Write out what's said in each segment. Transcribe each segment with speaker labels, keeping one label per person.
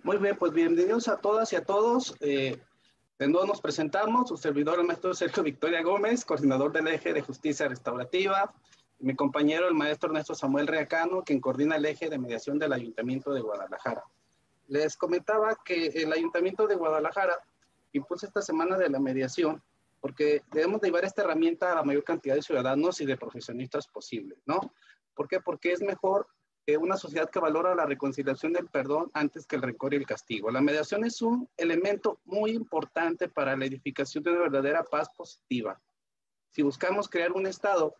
Speaker 1: Muy bien, pues bienvenidos a todas y a todos. De nuevo nos presentamos, su servidor, el maestro Sergio Victoria Gómez, coordinador del eje de justicia restaurativa, y mi compañero, el maestro Ernesto Samuel Reacano, quien coordina el eje de mediación del Ayuntamiento de Guadalajara. Les comentaba que el Ayuntamiento de Guadalajara impulsa esta semana de la mediación porque debemos de llevar esta herramienta a la mayor cantidad de ciudadanos y de profesionistas posible, ¿no? ¿Por qué? Porque es mejor una sociedad que valora la reconciliación del perdón antes que el rencor y el castigo. La mediación es un elemento muy importante para la edificación de una verdadera paz positiva. Si buscamos crear un estado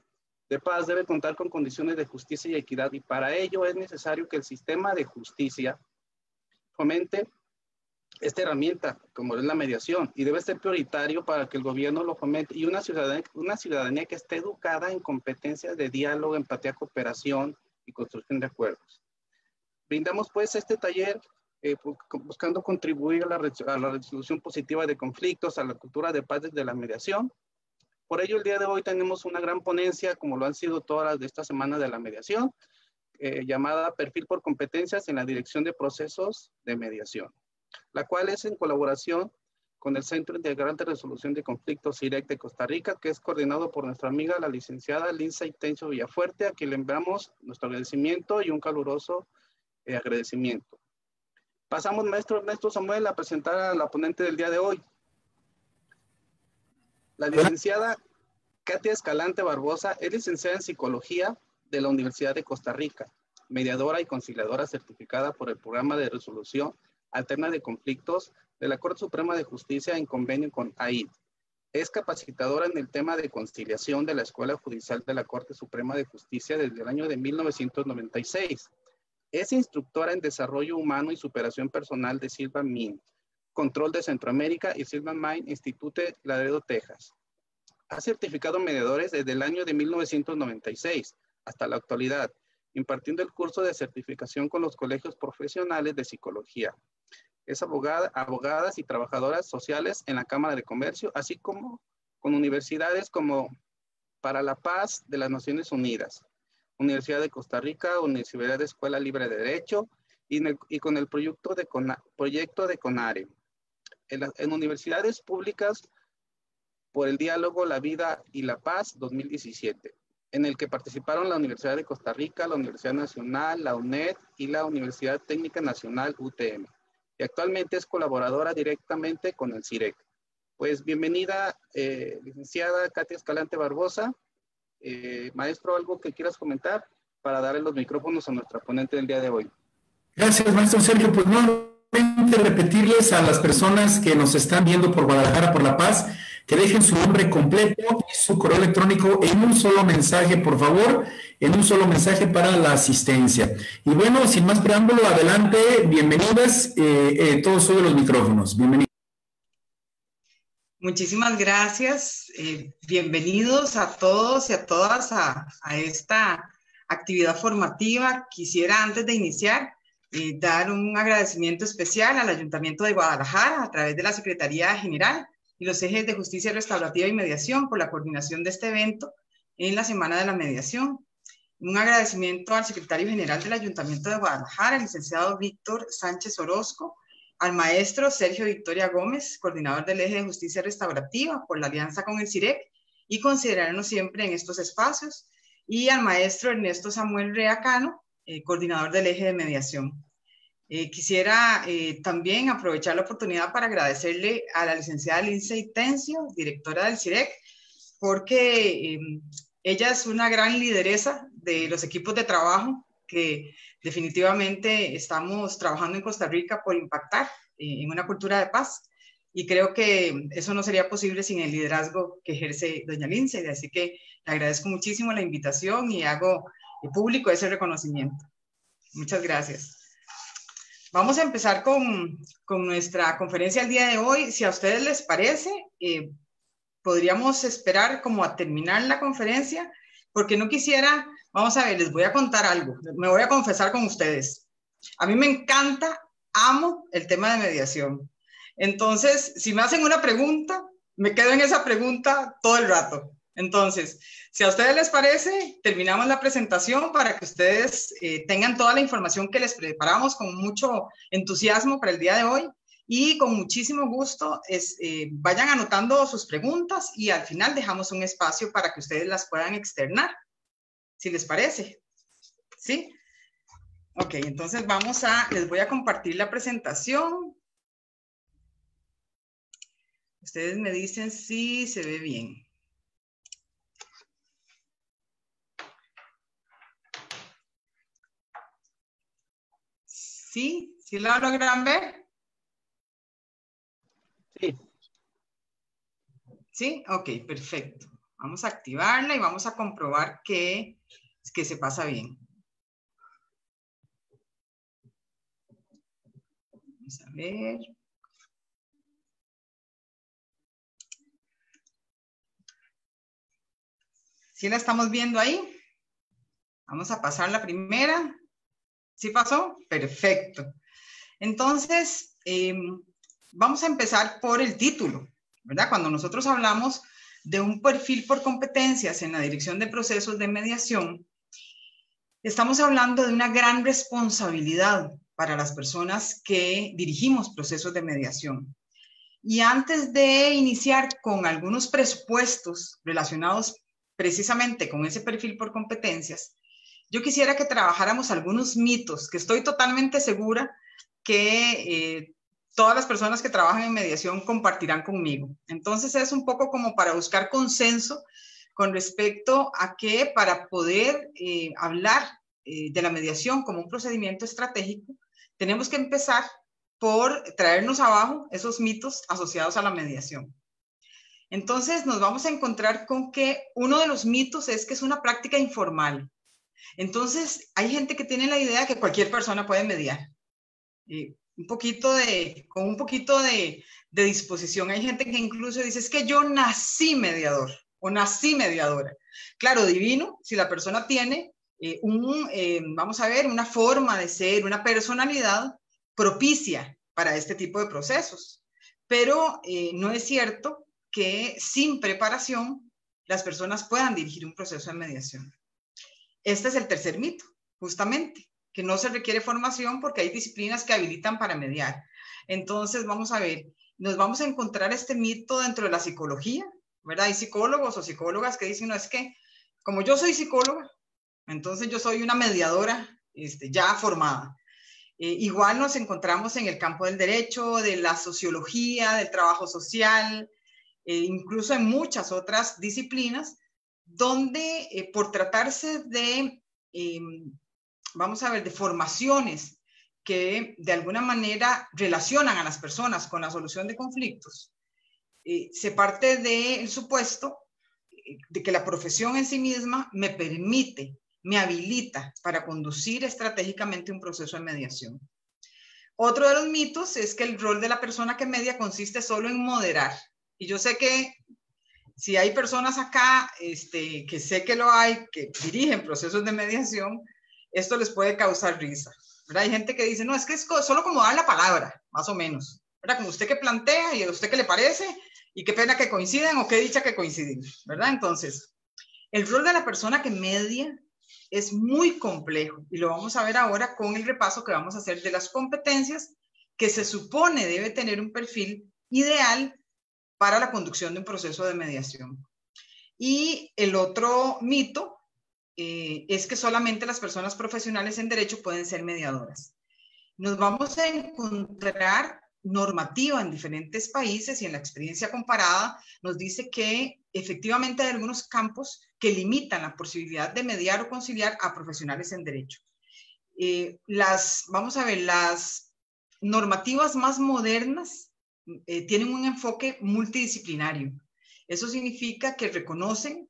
Speaker 1: de paz, debe contar con condiciones de justicia y equidad, y para ello es necesario que el sistema de justicia fomente esta herramienta, como es la mediación, y debe ser prioritario para que el gobierno lo fomente, y una ciudadanía que esté educada en competencias de diálogo, empatía, cooperación y construcción de acuerdos. Brindamos pues este taller buscando contribuir a la resolución positiva de conflictos, a la cultura de paz desde la mediación. Por ello, el día de hoy tenemos una gran ponencia, como lo han sido todas las de esta semana de la mediación, llamada Perfil por Competencias en la Dirección de Procesos de Mediación, la cual es en colaboración con el Centro Integral de Resolución de Conflictos CIREC de Costa Rica, que es coordinado por nuestra amiga, la licenciada Lindsay Tencio Villafuerte, a quien le enviamos nuestro agradecimiento y un caluroso agradecimiento. Pasamos, maestro Ernesto Samuel, a presentar a la ponente del día de hoy. La licenciada Katia Escalante Barbosa es licenciada en Psicología de la Universidad de Costa Rica, mediadora y conciliadora certificada por el Programa de Resolución Alterna de Conflictos de la Corte Suprema de Justicia en convenio con AID. Es capacitadora en el tema de conciliación de la Escuela Judicial de la Corte Suprema de Justicia desde el año de 1996. Es instructora en Desarrollo Humano y Superación Personal de Silvan Min, Control de Centroamérica y Silvan Min Institute, Laredo, Texas. Ha certificado mediadores desde el año de 1996 hasta la actualidad, impartiendo el curso de certificación con los colegios profesionales de psicología. Es abogadas y trabajadoras sociales en la Cámara de Comercio, así como con universidades como Para la Paz de las Naciones Unidas, Universidad de Costa Rica, Universidad de Escuela Libre de Derecho, y con el proyecto de CONARE. En universidades públicas por el diálogo, la vida y la paz 2017, en el que participaron la Universidad de Costa Rica, la Universidad Nacional, la UNED y la Universidad Técnica Nacional UTM. Y actualmente es colaboradora directamente con el CIREC. Pues bienvenida, licenciada Katia Escalante Barbosa. Maestro, ¿algo que quieras comentar para darle los micrófonos a nuestra ponente del día de hoy?
Speaker 2: Gracias, maestro Sergio. Pues nuevamente repetirles a las personas que nos están viendo por Guadalajara por La Paz, que dejen su nombre completo y su correo electrónico en un solo mensaje, por favor, en un solo mensaje para la asistencia. Y bueno, sin más preámbulo, adelante, bienvenidas, todos sobre los micrófonos. Bienvenidos.
Speaker 3: Muchísimas gracias. Bienvenidos a todos y a todas a esta actividad formativa. Quisiera, antes de iniciar, dar un agradecimiento especial al Ayuntamiento de Guadalajara a través de la Secretaría General y los ejes de Justicia Restaurativa y Mediación por la coordinación de este evento en la Semana de la Mediación. Un agradecimiento al Secretario General del Ayuntamiento de Guadalajara, el licenciado Víctor Sánchez Orozco, al maestro Sergio Victoria Gómez, coordinador del eje de Justicia Restaurativa por la alianza con el CIREC y considerarnos siempre en estos espacios, y al maestro Ernesto Samuel Reacano, coordinador del eje de mediación. Quisiera también aprovechar la oportunidad para agradecerle a la licenciada Lindsay Tencio, directora del CIREC, porque ella es una gran lideresa de los equipos de trabajo que definitivamente estamos trabajando en Costa Rica por impactar en una cultura de paz, y creo que eso no sería posible sin el liderazgo que ejerce doña Lindsay, así que le agradezco muchísimo la invitación y hago público ese reconocimiento. Muchas gracias. Vamos a empezar con nuestra conferencia el día de hoy. Si a ustedes les parece, podríamos esperar como a terminar la conferencia, porque no quisiera, vamos a ver, les voy a contar algo, me voy a confesar con ustedes. A mí me encanta, amo el tema de mediación. Entonces, si me hacen una pregunta, me quedo en esa pregunta todo el rato. Entonces, si a ustedes les parece, terminamos la presentación para que ustedes tengan toda la información que les preparamos con mucho entusiasmo para el día de hoy y con muchísimo gusto vayan anotando sus preguntas y al final dejamos un espacio para que ustedes las puedan externar, si les parece. ¿Sí? Ok, entonces les voy a compartir la presentación. Ustedes me dicen si se ve bien. ¿Sí? ¿Sí la logran ver?
Speaker 1: Sí.
Speaker 3: ¿Sí? Ok, perfecto. Vamos a activarla y vamos a comprobar que se pasa bien. Vamos a ver. ¿Sí la estamos viendo ahí? Vamos a pasar la primera. ¿Sí pasó? Perfecto. Entonces, vamos a empezar por el título, ¿verdad? Cuando nosotros hablamos de un perfil por competencias en la dirección de procesos de mediación, estamos hablando de una gran responsabilidad para las personas que dirigimos procesos de mediación. Y antes de iniciar con algunos presupuestos relacionados precisamente con ese perfil por competencias, yo quisiera que trabajáramos algunos mitos que estoy totalmente segura que todas las personas que trabajan en mediación compartirán conmigo. Entonces es un poco como para buscar consenso con respecto a que para poder hablar de la mediación como un procedimiento estratégico, tenemos que empezar por traernos abajo esos mitos asociados a la mediación. Entonces nos vamos a encontrar con que uno de los mitos es que es una práctica informal. Entonces hay gente que tiene la idea que cualquier persona puede mediar. Con un poquito de disposición. Hay gente que incluso dice, es que yo nací mediador o nací mediadora. Claro, divino, si la persona tiene vamos a ver, una forma de ser, una personalidad propicia para este tipo de procesos. Pero no es cierto que sin preparación las personas puedan dirigir un proceso de mediación. Este es el tercer mito, justamente, que no se requiere formación porque hay disciplinas que habilitan para mediar. Entonces, vamos a ver, nos vamos a encontrar este mito dentro de la psicología, ¿verdad? Hay psicólogos o psicólogas que dicen, no, es que como yo soy psicóloga, entonces yo soy una mediadora ya formada. Igual nos encontramos en el campo del derecho, de la sociología, del trabajo social, incluso en muchas otras disciplinas, donde por tratarse de, vamos a ver, de formaciones que de alguna manera relacionan a las personas con la solución de conflictos, se parte del supuesto de que la profesión en sí misma me permite, me habilita para conducir estratégicamente un proceso de mediación. Otro de los mitos es que el rol de la persona que media consiste solo en moderar. Y yo sé que si hay personas acá, que sé que lo hay, que dirigen procesos de mediación, esto les puede causar risa, ¿verdad? Hay gente que dice, no, es que es solo como dar la palabra, más o menos, ¿verdad? Como usted que plantea y a usted que le parece, y qué pena que coinciden o qué dicha que coinciden, ¿verdad? Entonces, el rol de la persona que media es muy complejo y lo vamos a ver ahora con el repaso que vamos a hacer de las competencias que se supone debe tener un perfil ideal para la conducción de un proceso de mediación. Y el otro mito es que solamente las personas profesionales en derecho pueden ser mediadoras. Nos vamos a encontrar normativa en diferentes países y en la experiencia comparada nos dice que efectivamente hay algunos campos que limitan la posibilidad de mediar o conciliar a profesionales en derecho. Vamos a ver, las normativas más modernas tienen un enfoque multidisciplinario. Eso significa que reconocen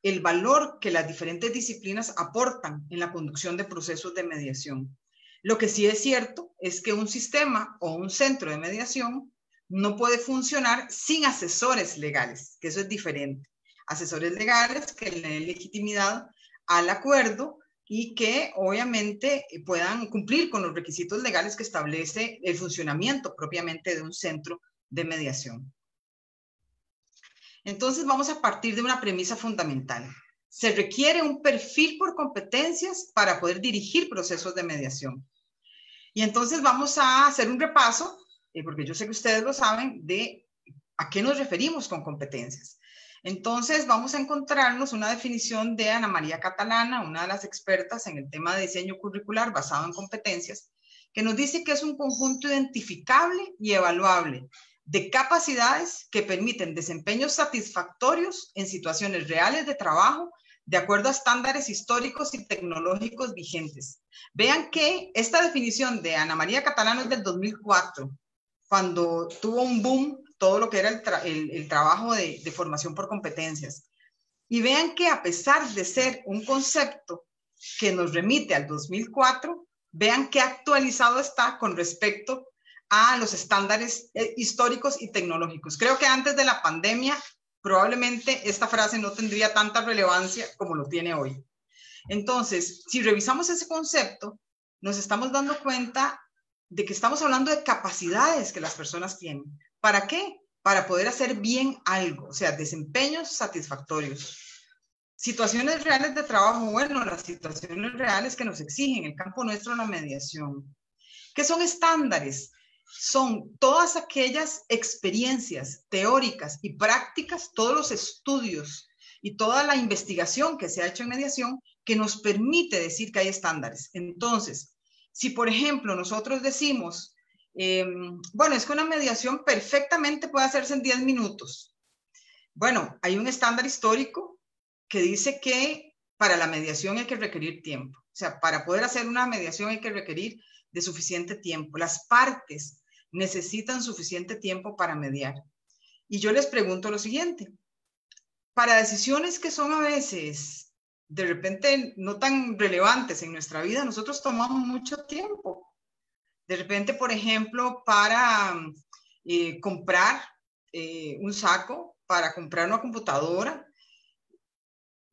Speaker 3: el valor que las diferentes disciplinas aportan en la conducción de procesos de mediación. Lo que sí es cierto es que un sistema o un centro de mediación no puede funcionar sin asesores legales, que eso es diferente. Asesores legales que le den legitimidad al acuerdo y que obviamente puedan cumplir con los requisitos legales que establece el funcionamiento propiamente de un centro de mediación. Entonces vamos a partir de una premisa fundamental. Se requiere un perfil por competencias para poder dirigir procesos de mediación. Y entonces vamos a hacer un repaso, porque yo sé que ustedes lo saben, de a qué nos referimos con competencias. Entonces vamos a encontrarnos una definición de Ana María Catalana, una de las expertas en el tema de diseño curricular basado en competencias, que nos dice que es un conjunto identificable y evaluable de capacidades que permiten desempeños satisfactorios en situaciones reales de trabajo de acuerdo a estándares históricos y tecnológicos vigentes. Vean que esta definición de Ana María Catalano es del 2004, cuando tuvo un boom todo lo que era el trabajo de formación por competencias. Y vean que a pesar de ser un concepto que nos remite al 2004, vean qué actualizado está con respecto a los estándares históricos y tecnológicos. Creo que antes de la pandemia, probablemente esta frase no tendría tanta relevancia como lo tiene hoy. Entonces, si revisamos ese concepto, nos estamos dando cuenta de que estamos hablando de capacidades que las personas tienen. ¿Para qué? Para poder hacer bien algo, o sea, desempeños satisfactorios. Situaciones reales de trabajo, bueno, las situaciones reales que nos exigen el campo nuestro, la mediación. ¿Qué son estándares? Son todas aquellas experiencias teóricas y prácticas, todos los estudios y toda la investigación que se ha hecho en mediación que nos permite decir que hay estándares. Entonces, si por ejemplo nosotros decimos, bueno, es que una mediación perfectamente puede hacerse en 10 minutos. Bueno, hay un estándar histórico que dice que para la mediación hay que requerir tiempo. O sea, para poder hacer una mediación hay que requerir de suficiente tiempo. Las partes necesitan suficiente tiempo para mediar. Y yo les pregunto lo siguiente. Para decisiones que son a veces, de repente, no tan relevantes en nuestra vida, nosotros tomamos mucho tiempo. De repente, por ejemplo, para comprar un saco, para comprar una computadora,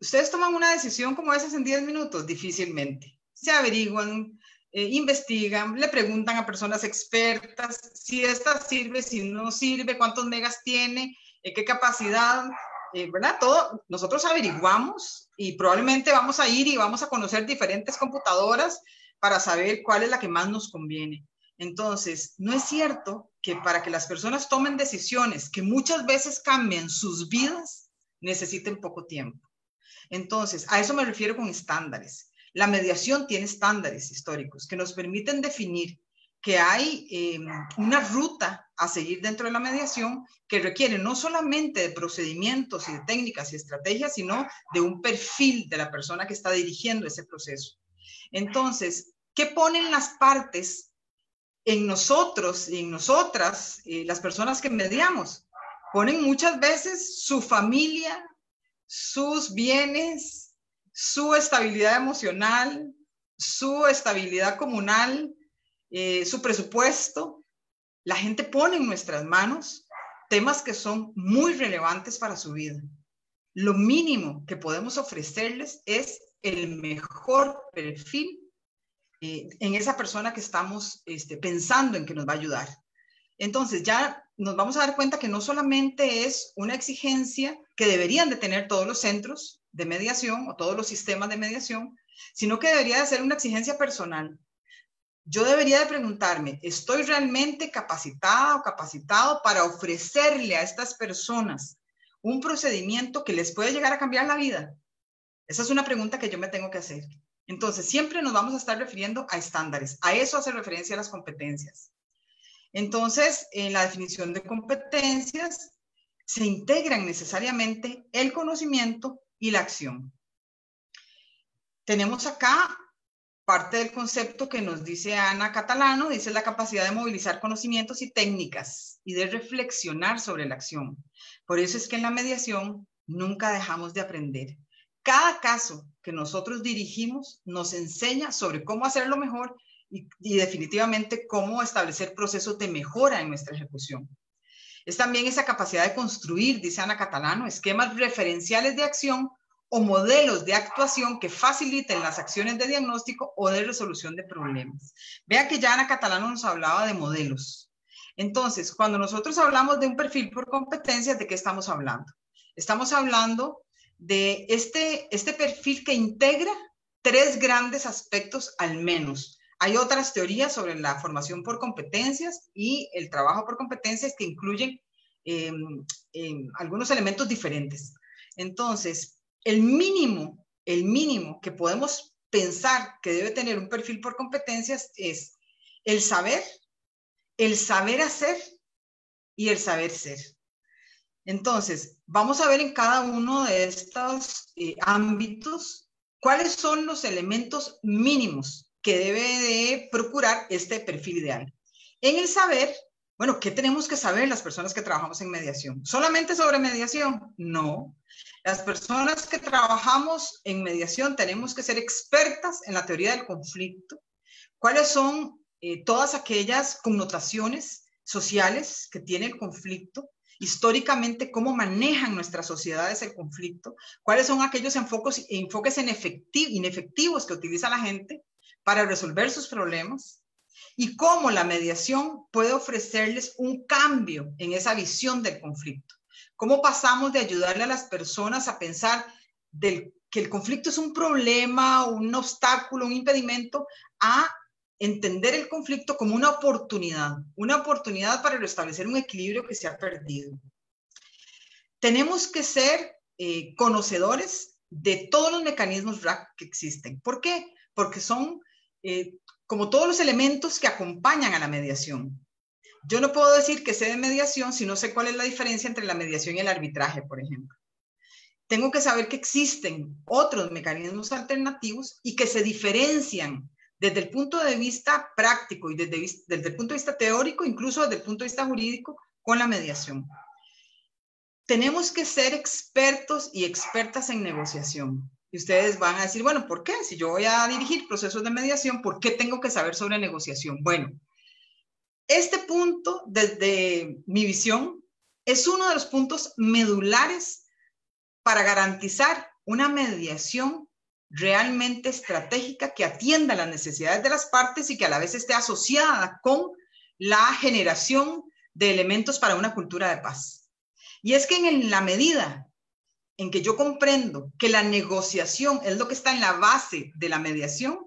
Speaker 3: ¿ustedes toman una decisión como esas en 10 minutos? Difícilmente. Se averiguan, investigan, le preguntan a personas expertas si esta sirve, si no sirve, cuántos megas tiene, qué capacidad, ¿verdad? Todo, nosotros averiguamos y probablemente vamos a ir y vamos a conocer diferentes computadoras para saber cuál es la que más nos conviene. Entonces, no es cierto que para que las personas tomen decisiones que muchas veces cambian sus vidas, necesiten poco tiempo. Entonces, a eso me refiero con estándares. La mediación tiene estándares históricos que nos permiten definir que hay una ruta a seguir dentro de la mediación que requiere no solamente de procedimientos y de técnicas y estrategias, sino de un perfil de la persona que está dirigiendo ese proceso. Entonces, ¿qué ponen las partes en nosotros y en nosotras, las personas que mediamos? Ponen muchas veces su familia, sus bienes, su estabilidad emocional, su estabilidad comunal, su presupuesto. La gente pone en nuestras manos temas que son muy relevantes para su vida. Lo mínimo que podemos ofrecerles es el mejor perfil en esa persona que estamos pensando en que nos va a ayudar. Entonces ya nos vamos a dar cuenta que no solamente es una exigencia que deberían de tener todos los centros de mediación o todos los sistemas de mediación, sino que debería de ser una exigencia personal. Yo debería de preguntarme, ¿estoy realmente capacitada o capacitado para ofrecerle a estas personas un procedimiento que les puede llegar a cambiar la vida? Esa es una pregunta que yo me tengo que hacer. Entonces, siempre nos vamos a estar refiriendo a estándares. A eso hace referencia a las competencias. Entonces, en la definición de competencias se integran necesariamente el conocimiento y la acción. Tenemos acá parte del concepto que nos dice Ana Catalano, dice la capacidad de movilizar conocimientos y técnicas y de reflexionar sobre la acción. Por eso es que en la mediación nunca dejamos de aprender. Cada caso que nosotros dirigimos nos enseña sobre cómo hacerlo mejor y definitivamente cómo establecer procesos de mejora en nuestra ejecución. Es también esa capacidad de construir, dice Ana Catalano, esquemas referenciales de acción o modelos de actuación que faciliten las acciones de diagnóstico o de resolución de problemas. Vea que ya Ana Catalano nos hablaba de modelos. Entonces, cuando nosotros hablamos de un perfil por competencias, ¿de qué estamos hablando? Estamos hablando de este perfil que integra 3 grandes aspectos al menos. Hay otras teorías sobre la formación por competencias y el trabajo por competencias que incluyen algunos elementos diferentes. Entonces, el mínimo que podemos pensar que debe tener un perfil por competencias es el saber hacer y el saber ser. Entonces, vamos a ver en cada uno de estos ámbitos cuáles son los elementos mínimos que debe de procurar este perfil ideal. En el saber, bueno, ¿qué tenemos que saber las personas que trabajamos en mediación? ¿Solamente sobre mediación? No. Las personas que trabajamos en mediación tenemos que ser expertas en la teoría del conflicto. ¿Cuáles son todas aquellas connotaciones sociales que tiene el conflicto? Históricamente, cómo manejan nuestras sociedades el conflicto, cuáles son aquellos enfoques inefectivos que utiliza la gente para resolver sus problemas y cómo la mediación puede ofrecerles un cambio en esa visión del conflicto. Cómo pasamos de ayudarle a las personas a pensar que el conflicto es un problema, un obstáculo, un impedimento, a entender el conflicto como una oportunidad para restablecer un equilibrio que se ha perdido. Tenemos que ser conocedores de todos los mecanismos RAC que existen. ¿Por qué? Porque son como todos los elementos que acompañan a la mediación. Yo no puedo decir que sé de mediación si no sé cuál es la diferencia entre la mediación y el arbitraje, por ejemplo. Tengo que saber que existen otros mecanismos alternativos y que se diferencian desde el punto de vista práctico y desde el punto de vista teórico, incluso desde el punto de vista jurídico, con la mediación. Tenemos que ser expertos y expertas en negociación. Y ustedes van a decir, bueno, ¿por qué? Si yo voy a dirigir procesos de mediación, ¿por qué tengo que saber sobre negociación? Bueno, este punto, desde mi visión, es uno de los puntos medulares para garantizar una mediación realmente estratégica que atienda las necesidades de las partes y que a la vez esté asociada con la generación de elementos para una cultura de paz. Y es que en la medida en que yo comprendo que la negociación es lo que está en la base de la mediación,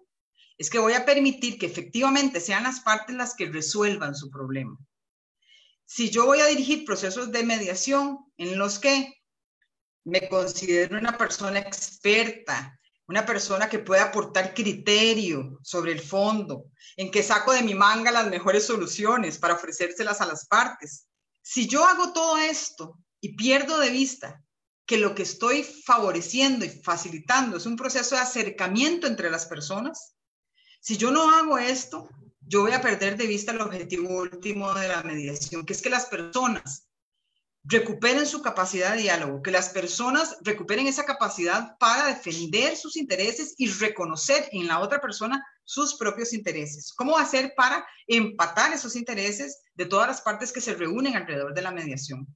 Speaker 3: es que voy a permitir que efectivamente sean las partes las que resuelvan su problema. Si yo voy a dirigir procesos de mediación en los que me considero una persona experta, una persona que puede aportar criterio sobre el fondo, en que saco de mi manga las mejores soluciones para ofrecérselas a las partes. Si yo hago todo esto y pierdo de vista que lo que estoy favoreciendo y facilitando es un proceso de acercamiento entre las personas, si yo no hago esto, yo voy a perder de vista el objetivo último de la mediación, que es que las personas recuperen su capacidad de diálogo, que las personas recuperen esa capacidad para defender sus intereses y reconocer en la otra persona sus propios intereses. ¿Cómo hacer para empatar esos intereses de todas las partes que se reúnen alrededor de la mediación?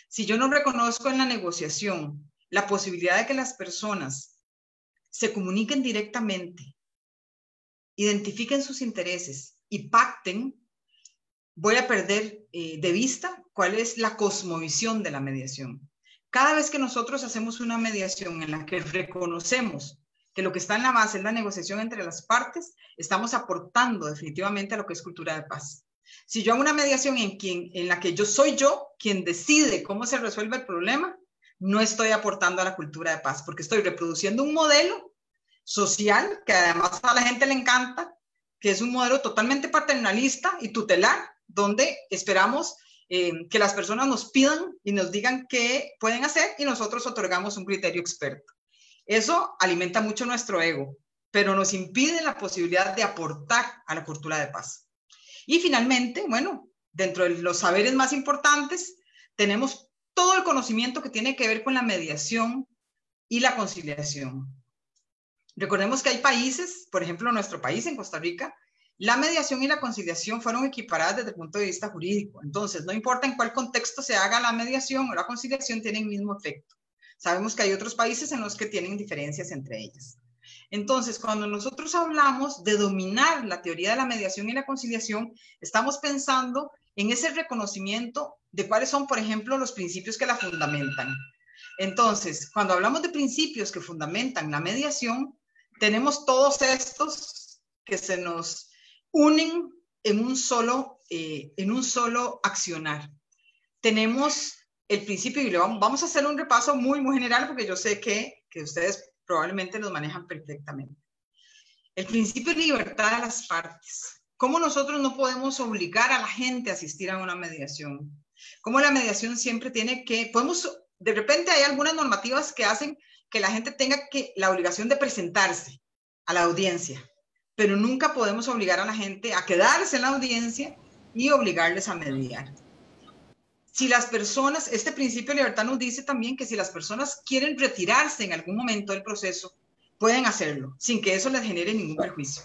Speaker 3: Si yo no reconozco en la negociación la posibilidad de que las personas se comuniquen directamente, identifiquen sus intereses y pacten, voy a perder de vista cuál es la cosmovisión de la mediación. Cada vez que nosotros hacemos una mediación en la que reconocemos que lo que está en la base es la negociación entre las partes, estamos aportando definitivamente a lo que es cultura de paz. Si yo hago una mediación en la que soy yo quien decide cómo se resuelve el problema, no estoy aportando a la cultura de paz, porque estoy reproduciendo un modelo social que además a la gente le encanta, que es un modelo totalmente paternalista y tutelar, donde esperamos que las personas nos pidan y nos digan qué pueden hacer y nosotros otorgamos un criterio experto. Eso alimenta mucho nuestro ego, pero nos impide la posibilidad de aportar a la cultura de paz. Y finalmente, bueno, dentro de los saberes más importantes, tenemos todo el conocimiento que tiene que ver con la mediación y la conciliación. Recordemos que hay países, por ejemplo, nuestro país, en Costa Rica, la mediación y la conciliación fueron equiparadas desde el punto de vista jurídico. Entonces, no importa en cuál contexto se haga la mediación o la conciliación, tienen el mismo efecto. Sabemos que hay otros países en los que tienen diferencias entre ellas. Entonces, cuando nosotros hablamos de dominar la teoría de la mediación y la conciliación, estamos pensando en ese reconocimiento de cuáles son, por ejemplo, los principios que la fundamentan. Entonces, cuando hablamos de principios que fundamentan la mediación, tenemos todos estos que se nos unen en un solo accionar. Tenemos el principio, y vamos a hacer un repaso muy general, porque yo sé que ustedes probablemente los manejan perfectamente. El principio de libertad de las partes. ¿Cómo nosotros no podemos obligar a la gente a asistir a una mediación? ¿Cómo la mediación siempre tiene que... de repente hay algunas normativas que hacen que la gente tenga la obligación de presentarse a la audiencia, pero nunca podemos obligar a la gente a quedarse en la audiencia y obligarles a mediar. Si las personas, este principio de libertad nos dice también que si las personas quieren retirarse en algún momento del proceso, pueden hacerlo, sin que eso les genere ningún perjuicio.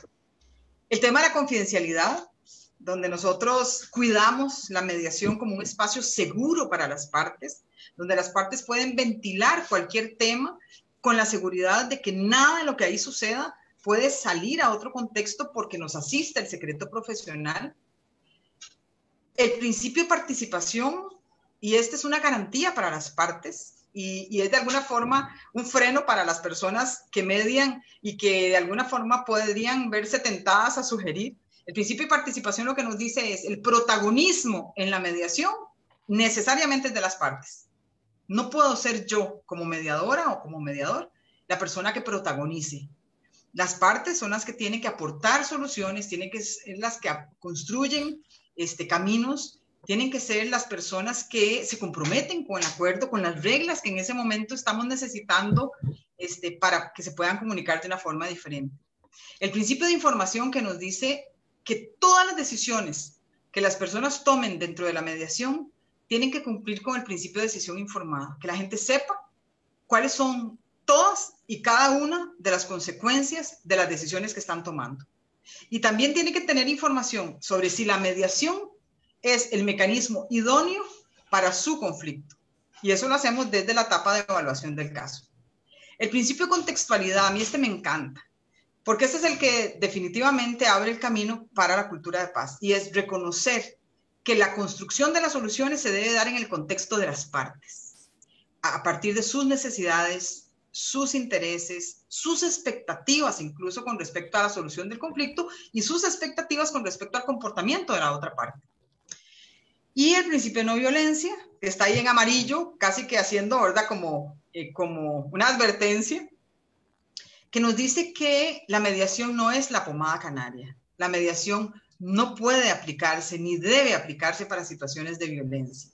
Speaker 3: El tema de la confidencialidad, donde nosotros cuidamos la mediación como un espacio seguro para las partes, donde las partes pueden ventilar cualquier tema con la seguridad de que nada de lo que ahí suceda puede salir a otro contexto porque nos asiste el secreto profesional. El principio de participación, y esta es una garantía para las partes, y es de alguna forma un freno para las personas que median y que de alguna forma podrían verse tentadas a sugerir. El principio de participación lo que nos dice es el protagonismo en la mediación necesariamente es de las partes. No puedo ser yo como mediadora o como mediador la persona que protagonice. Las partes son las que tienen que aportar soluciones, tienen que ser las que construyen caminos, tienen que ser las personas que se comprometen con el acuerdo, con las reglas que en ese momento estamos necesitando para que se puedan comunicar de una forma diferente. El principio de información que nos dice que todas las decisiones que las personas tomen dentro de la mediación tienen que cumplir con el principio de decisión informada, que la gente sepa cuáles son todas y cada una de las consecuencias de las decisiones que están tomando. Y también tiene que tener información sobre si la mediación es el mecanismo idóneo para su conflicto. Y eso lo hacemos desde la etapa de evaluación del caso. El principio de contextualidad, a mí me encanta, porque este es el que definitivamente abre el camino para la cultura de paz, y es reconocer que la construcción de las soluciones se debe dar en el contexto de las partes, a partir de sus necesidades, sus intereses, sus expectativas, incluso con respecto a la solución del conflicto, y sus expectativas con respecto al comportamiento de la otra parte. Y el principio de no violencia, que está ahí en amarillo, casi que haciendo, ¿verdad?, como una advertencia, que nos dice que la mediación no es la pomada canaria. La mediación no puede aplicarse ni debe aplicarse para situaciones de violencia,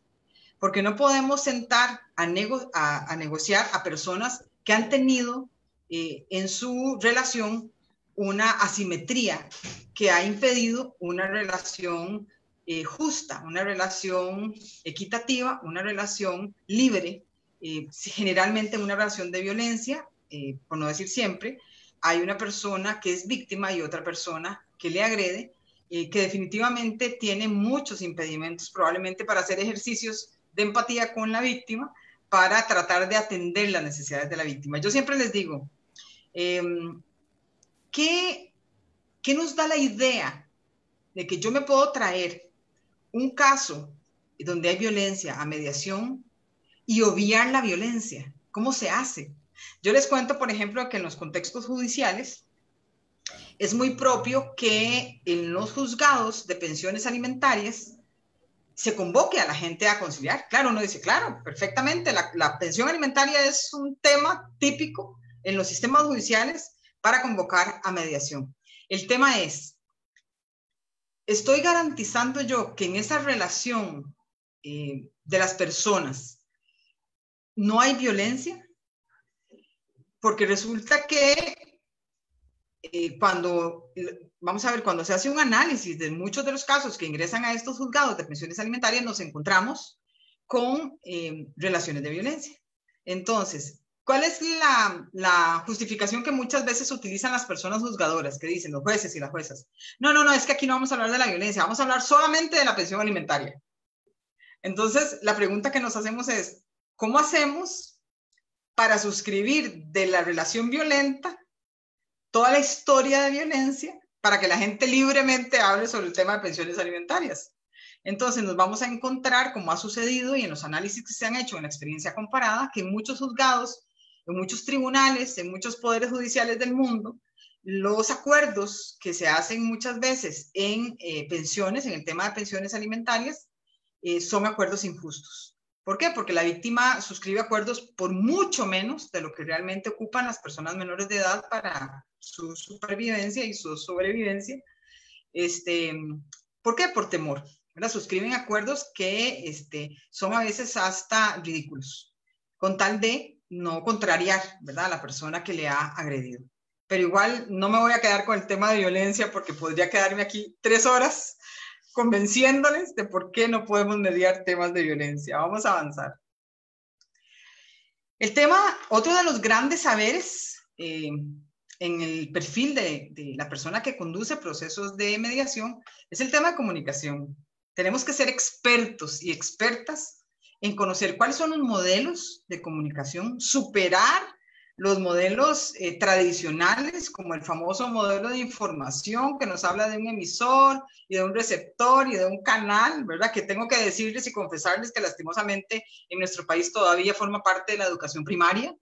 Speaker 3: porque no podemos sentar a negociar a personas que han tenido en su relación una asimetría que ha impedido una relación justa, una relación equitativa, una relación libre. Generalmente en una relación de violencia, por no decir siempre, hay una persona que es víctima y otra persona que le agrede, que definitivamente tiene muchos impedimentos probablemente para hacer ejercicios de empatía con la víctima, para tratar de atender las necesidades de la víctima. Yo siempre les digo, ¿qué nos da la idea de que yo me puedo traer un caso donde hay violencia a mediación y obviar la violencia? ¿Cómo se hace? Yo les cuento, por ejemplo, que en los contextos judiciales es muy propio que en los juzgados de pensiones alimentarias se convoque a la gente a conciliar. Claro, uno dice, claro, perfectamente, la pensión alimentaria es un tema típico en los sistemas judiciales para convocar a mediación. El tema es, ¿estoy garantizando yo que en esa relación de las personas no hay violencia? Porque resulta que cuando se hace un análisis de muchos de los casos que ingresan a estos juzgados de pensiones alimentarias, nos encontramos con relaciones de violencia. Entonces, ¿cuál es la justificación que muchas veces utilizan las personas juzgadoras, que dicen los jueces y las juezas? No, es que aquí no vamos a hablar de la violencia, vamos a hablar solamente de la pensión alimentaria. Entonces, la pregunta que nos hacemos es, ¿cómo hacemos para suscribir de la relación violenta toda la historia de violencia para que la gente libremente hable sobre el tema de pensiones alimentarias? Entonces nos vamos a encontrar, como ha sucedido y en los análisis que se han hecho en la experiencia comparada, que en muchos juzgados, en muchos tribunales, en muchos poderes judiciales del mundo, los acuerdos que se hacen muchas veces en pensiones, en el tema de pensiones alimentarias, son acuerdos injustos. ¿Por qué? Porque la víctima suscribe acuerdos por mucho menos de lo que realmente ocupan las personas menores de edad para su supervivencia y su sobrevivencia. ¿Por qué? Por temor, ¿verdad? Suscriben acuerdos que son a veces hasta ridículos, con tal de no contrariar, ¿verdad?, a la persona que le ha agredido. Pero igual no me voy a quedar con el tema de violencia porque podría quedarme aquí 3 horas convenciéndoles de por qué no podemos mediar temas de violencia. Vamos a avanzar. El tema, otro de los grandes saberes en el perfil de la persona que conduce procesos de mediación es el tema de comunicación. Tenemos que ser expertos y expertas en conocer cuáles son los modelos de comunicación, superar los modelos tradicionales, como el famoso modelo de información que nos habla de un emisor y de un receptor y de un canal, ¿verdad? Que tengo que decirles y confesarles que lastimosamente en nuestro país todavía forma parte de la educación primaria.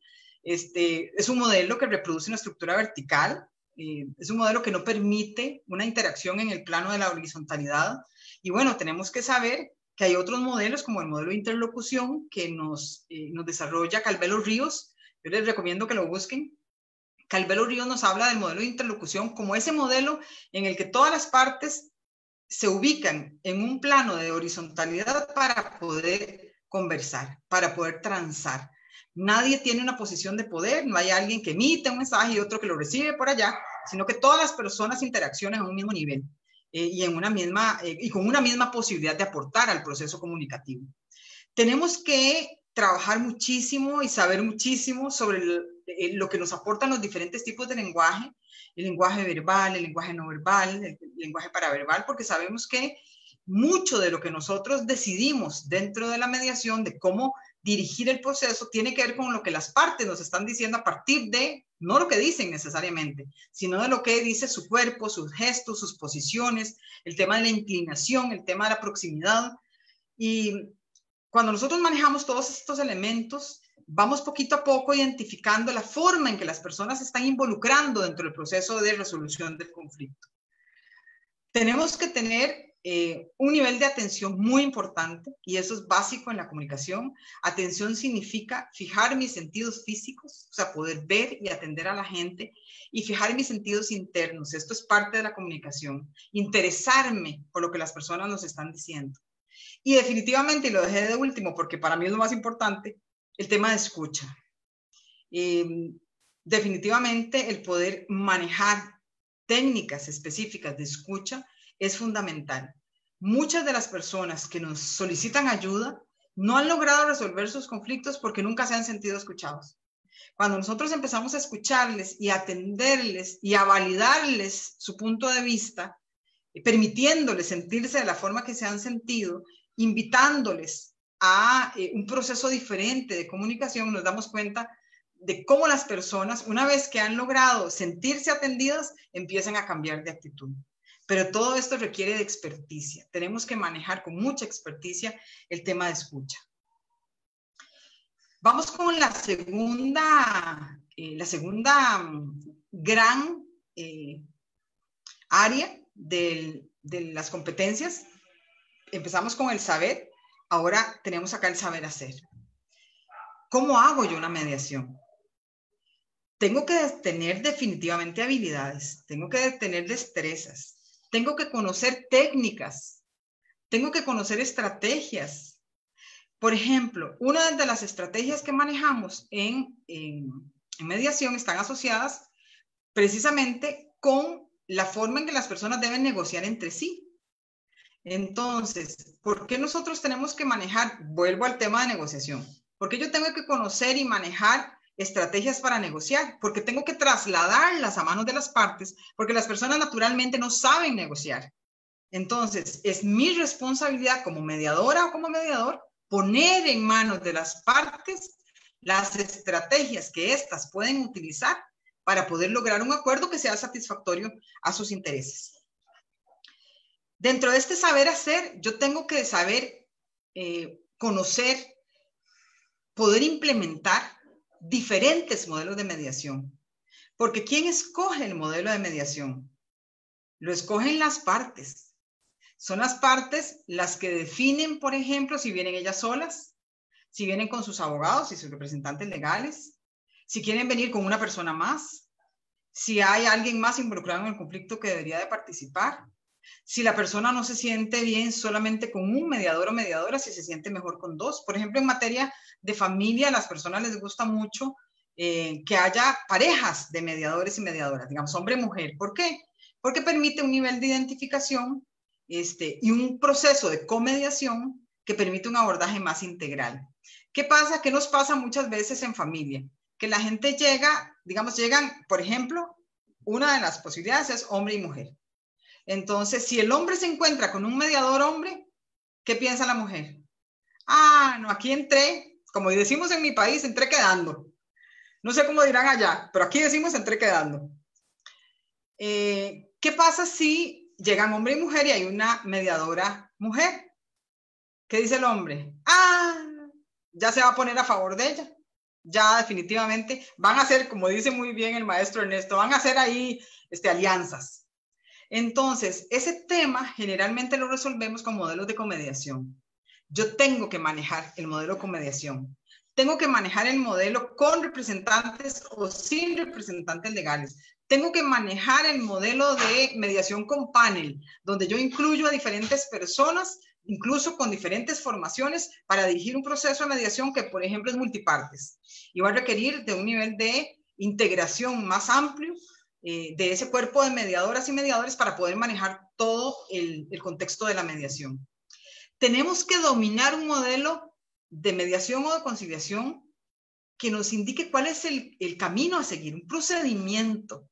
Speaker 3: Es un modelo que reproduce una estructura vertical, es un modelo que no permite una interacción en el plano de la horizontalidad. Y bueno, tenemos que saber que hay otros modelos, como el modelo de interlocución que nos desarrolla Calvelo Ríos. Yo les recomiendo que lo busquen. Calvelo Ríos nos habla del modelo de interlocución como ese modelo en el que todas las partes se ubican en un plano de horizontalidad para poder conversar, para poder transar. Nadie tiene una posición de poder, no hay alguien que emite un mensaje y otro que lo recibe por allá, sino que todas las personas interaccionan a un mismo nivel y con una misma posibilidad de aportar al proceso comunicativo. Tenemos que trabajar muchísimo y saber muchísimo sobre lo que nos aportan los diferentes tipos de lenguaje, el lenguaje verbal, el lenguaje no verbal, el lenguaje paraverbal, porque sabemos que mucho de lo que nosotros decidimos dentro de la mediación, de cómo dirigir el proceso, tiene que ver con lo que las partes nos están diciendo a partir de, no lo que dicen necesariamente, sino de lo que dice su cuerpo, sus gestos, sus posiciones, el tema de la inclinación, el tema de la proximidad. Y cuando nosotros manejamos todos estos elementos, vamos poquito a poco identificando la forma en que las personas se están involucrando dentro del proceso de resolución del conflicto. Tenemos que tener un nivel de atención muy importante, y eso es básico en la comunicación. Atención significa fijar mis sentidos físicos, o sea, poder ver y atender a la gente, y fijar mis sentidos internos. Esto es parte de la comunicación. Interesarme por lo que las personas nos están diciendo. Y definitivamente, y lo dejé de último porque para mí es lo más importante, el tema de escucha. Definitivamente el poder manejar técnicas específicas de escucha es fundamental. Muchas de las personas que nos solicitan ayuda no han logrado resolver sus conflictos porque nunca se han sentido escuchados. Cuando nosotros empezamos a escucharles y a atenderles y a validarles su punto de vista, permitiéndoles sentirse de la forma que se han sentido, invitándoles a un proceso diferente de comunicación, nos damos cuenta de cómo las personas, una vez que han logrado sentirse atendidas, empiezan a cambiar de actitud. Pero todo esto requiere de experticia. Tenemos que manejar con mucha experticia el tema de escucha. Vamos con la segunda gran área de las competencias. Empezamos con el saber, ahora tenemos acá el saber hacer. ¿Cómo hago yo una mediación? Tengo que tener definitivamente habilidades, tengo que tener destrezas, tengo que conocer técnicas, tengo que conocer estrategias. Por ejemplo, una de las estrategias que manejamos en mediación están asociadas precisamente con la forma en que las personas deben negociar entre sí. Entonces, ¿por qué nosotros tenemos que manejar? Vuelvo al tema de negociación. ¿Por qué yo tengo que conocer y manejar estrategias para negociar? Porque tengo que trasladarlas a manos de las partes, porque las personas naturalmente no saben negociar. Entonces, es mi responsabilidad como mediadora o como mediador poner en manos de las partes las estrategias que éstas pueden utilizar para poder lograr un acuerdo que sea satisfactorio a sus intereses. Dentro de este saber hacer, yo tengo que saber conocer, poder implementar diferentes modelos de mediación. Porque ¿quién escoge el modelo de mediación? Lo escogen las partes. Son las partes las que definen, por ejemplo, si vienen ellas solas, si vienen con sus abogados y sus representantes legales, si quieren venir con una persona más, si hay alguien más involucrado en el conflicto que debería de participar, si la persona no se siente bien solamente con un mediador o mediadora, si se siente mejor con dos. Por ejemplo, en materia de familia, a las personas les gusta mucho que haya parejas de mediadores y mediadoras, digamos, hombre y mujer. ¿Por qué? Porque permite un nivel de identificación y un proceso de comediación que permite un abordaje más integral. ¿Qué pasa? ¿Qué nos pasa muchas veces en familia? Que la gente llega, digamos, llegan, por ejemplo, una de las posibilidades es hombre y mujer. Entonces, si el hombre se encuentra con un mediador hombre, ¿qué piensa la mujer? Ah, no, aquí entré, como decimos en mi país, entré quedando. No sé cómo dirán allá, pero aquí decimos entré quedando. ¿Qué pasa si llegan hombre y mujer y hay una mediadora mujer? ¿Qué dice el hombre? Ah, ya se va a poner a favor de ella. Ya definitivamente van a hacer, como dice muy bien el maestro Ernesto, van a hacer ahí alianzas. Entonces, ese tema generalmente lo resolvemos con modelos de comediación. Yo tengo que manejar el modelo de comediación. Tengo que manejar el modelo con representantes o sin representantes legales. Tengo que manejar el modelo de mediación con panel, donde yo incluyo a diferentes personas, incluso con diferentes formaciones, para dirigir un proceso de mediación que, por ejemplo, es multipartes. Y va a requerir de un nivel de integración más amplio de ese cuerpo de mediadoras y mediadores para poder manejar todo el contexto de la mediación. Tenemos que dominar un modelo de mediación o de conciliación que nos indique cuál es el camino a seguir, un procedimiento.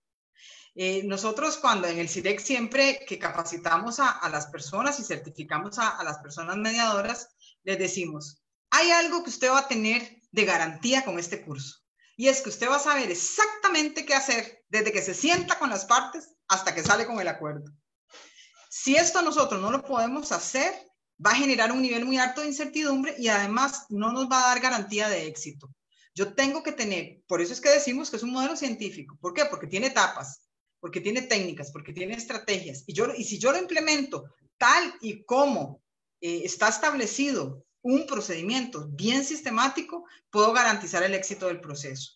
Speaker 3: Nosotros cuando en el CIREC siempre que capacitamos a las personas y certificamos a las personas mediadoras, les decimos, hay algo que usted va a tener de garantía con este curso. Y es que usted va a saber exactamente qué hacer desde que se sienta con las partes hasta que sale con el acuerdo. Si esto nosotros no lo podemos hacer, va a generar un nivel muy alto de incertidumbre y además no nos va a dar garantía de éxito. Yo tengo que tener, por eso es que decimos que es un modelo científico. ¿Por qué? Porque tiene etapas, porque tiene técnicas, porque tiene estrategias. Y si yo lo implemento tal y como está establecido un procedimiento bien sistemático, puedo garantizar el éxito del proceso.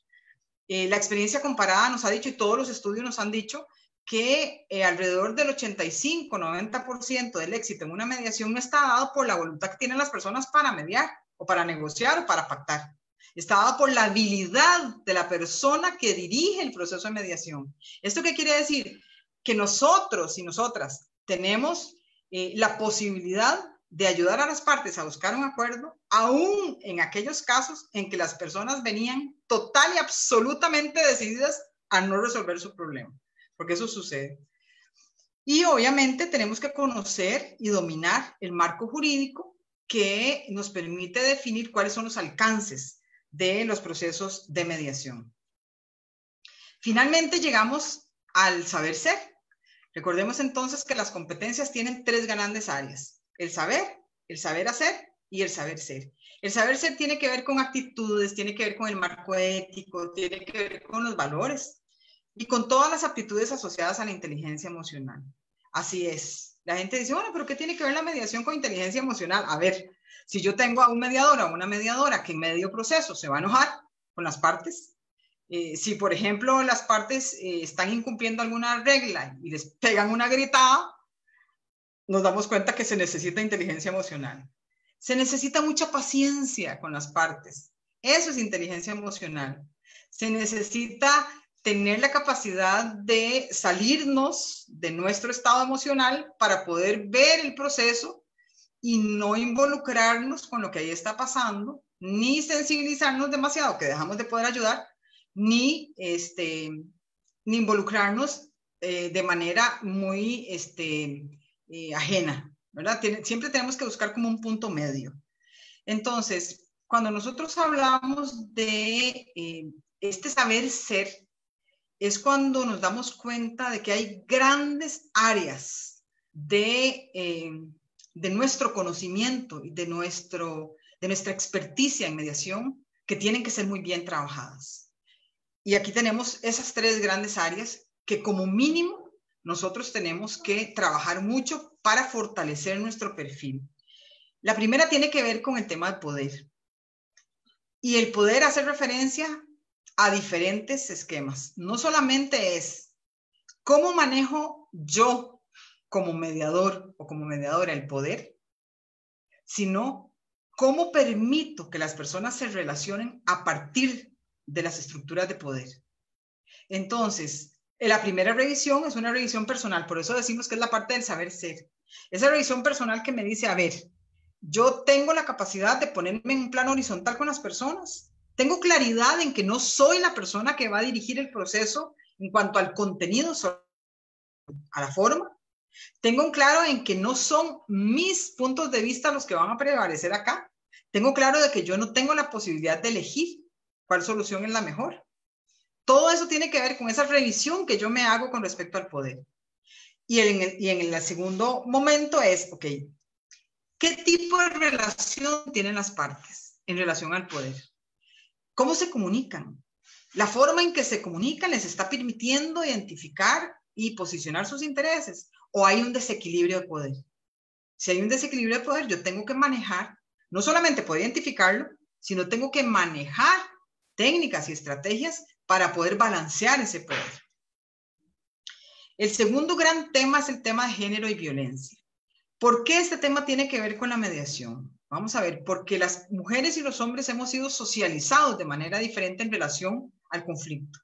Speaker 3: La experiencia comparada nos ha dicho, y todos los estudios nos han dicho, que alrededor del 85-90% del éxito en una mediación no está dado por la voluntad que tienen las personas para mediar, o para negociar, o para pactar. Está dado por la habilidad de la persona que dirige el proceso de mediación. ¿Esto qué quiere decir? Que nosotros y nosotras tenemos la posibilidad de ayudar a las partes a buscar un acuerdo, aún en aquellos casos en que las personas venían total y absolutamente decididas a no resolver su problema, porque eso sucede. Y obviamente tenemos que conocer y dominar el marco jurídico que nos permite definir cuáles son los alcances de los procesos de mediación. Finalmente llegamos al saber ser. Recordemos entonces que las competencias tienen tres grandes áreas: el saber hacer y el saber ser. El saber ser tiene que ver con actitudes, tiene que ver con el marco ético, tiene que ver con los valores y con todas las aptitudes asociadas a la inteligencia emocional. Así es. La gente dice, bueno, pero ¿qué tiene que ver la mediación con inteligencia emocional? A ver, si yo tengo a un mediador o una mediadora que en medio proceso se va a enojar con las partes, si por ejemplo las partes están incumpliendo alguna regla y les pegan una gritada, nos damos cuenta que se necesita inteligencia emocional. Se necesita mucha paciencia con las partes. Eso es inteligencia emocional. Se necesita tener la capacidad de salirnos de nuestro estado emocional para poder ver el proceso y no involucrarnos con lo que ahí está pasando, ni sensibilizarnos demasiado, que dejamos de poder ayudar, ni involucrarnos de manera muy ajena, ¿verdad? Siempre tenemos que buscar como un punto medio. Entonces, cuando nosotros hablamos de este saber ser, es cuando nos damos cuenta de que hay grandes áreas de nuestro conocimiento y de nuestra experticia en mediación, que tienen que ser muy bien trabajadas. Y aquí tenemos esas 3 grandes áreas que como mínimo nosotros tenemos que trabajar mucho para fortalecer nuestro perfil. La primera tiene que ver con el tema de poder. Y el poder hace referencia a diferentes esquemas. No solamente es cómo manejo yo como mediador o como mediadora el poder, sino cómo permito que las personas se relacionen a partir de las estructuras de poder. Entonces, la primera revisión es una revisión personal, por eso decimos que es la parte del saber ser. Esa revisión personal que me dice, a ver, yo tengo la capacidad de ponerme en un plano horizontal con las personas, tengo claridad en que no soy la persona que va a dirigir el proceso en cuanto al contenido, a la forma. Tengo un claro en que no son mis puntos de vista los que van a prevalecer acá. Tengo claro de que yo no tengo la posibilidad de elegir cuál solución es la mejor. Todo eso tiene que ver con esa revisión que yo me hago con respecto al poder. Y en el segundo momento es, ok, ¿qué tipo de relación tienen las partes en relación al poder? ¿Cómo se comunican? La forma en que se comunican les está permitiendo identificar y posicionar sus intereses, o hay un desequilibrio de poder. Si hay un desequilibrio de poder, yo tengo que manejar, no solamente poder identificarlo, sino tengo que manejar técnicas y estrategias para poder balancear ese poder. El segundo gran tema es el tema de género y violencia. ¿Por qué este tema tiene que ver con la mediación? Vamos a ver, porque las mujeres y los hombres hemos sido socializados de manera diferente en relación al conflicto.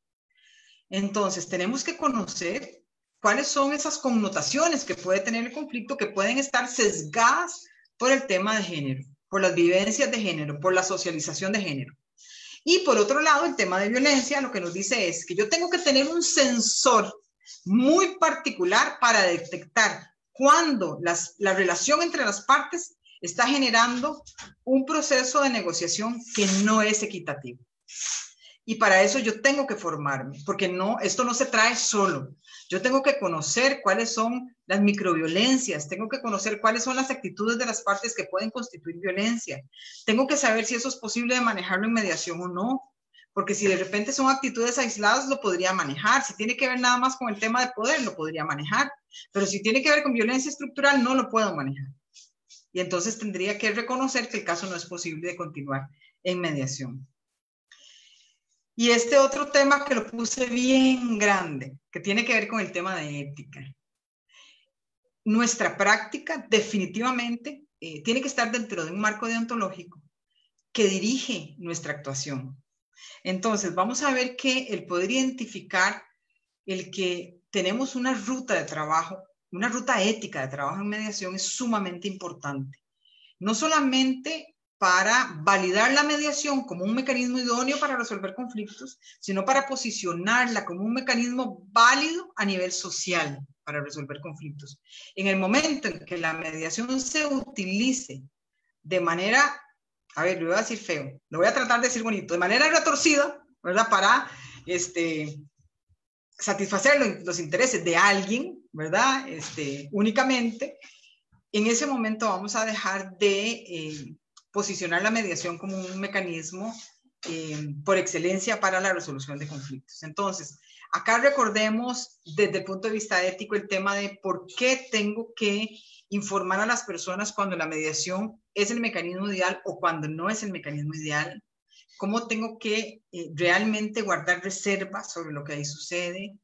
Speaker 3: Entonces, tenemos que conocer cuáles son esas connotaciones que puede tener el conflicto, que pueden estar sesgadas por el tema de género, por las vivencias de género, por la socialización de género. Y por otro lado, el tema de violencia lo que nos dice es que yo tengo que tener un sensor muy particular para detectar cuando la relación entre las partes está generando un proceso de negociación que no es equitativo. Y para eso yo tengo que formarme, porque esto no se trae solo. Yo tengo que conocer cuáles son las microviolencias, tengo que conocer cuáles son las actitudes de las partes que pueden constituir violencia. Tengo que saber si eso es posible de manejarlo en mediación o no, porque si de repente son actitudes aisladas, lo podría manejar. Si tiene que ver nada más con el tema de poder, lo podría manejar. Pero si tiene que ver con violencia estructural, no lo puedo manejar. Y entonces tendría que reconocer que el caso no es posible de continuar en mediación. Y este otro tema que lo puse bien grande, que tiene que ver con el tema de ética. Nuestra práctica definitivamente tiene que estar dentro de un marco deontológico que dirige nuestra actuación. Entonces, vamos a ver que el poder identificar el que tenemos una ruta de trabajo, una ruta ética de trabajo en mediación es sumamente importante. No solamente para validar la mediación como un mecanismo idóneo para resolver conflictos, sino para posicionarla como un mecanismo válido a nivel social para resolver conflictos. En el momento en que la mediación se utilice de manera, a ver, lo voy a decir feo, lo voy a tratar de decir bonito, de manera retorcida, ¿verdad? Para satisfacer los intereses de alguien, ¿verdad? Únicamente, en ese momento vamos a dejar de posicionar la mediación como un mecanismo por excelencia para la resolución de conflictos. Entonces, acá recordemos desde el punto de vista ético el tema de por qué tengo que informar a las personas cuando la mediación es el mecanismo ideal o cuando no es el mecanismo ideal, cómo tengo que realmente guardar reservas sobre lo que ahí sucede,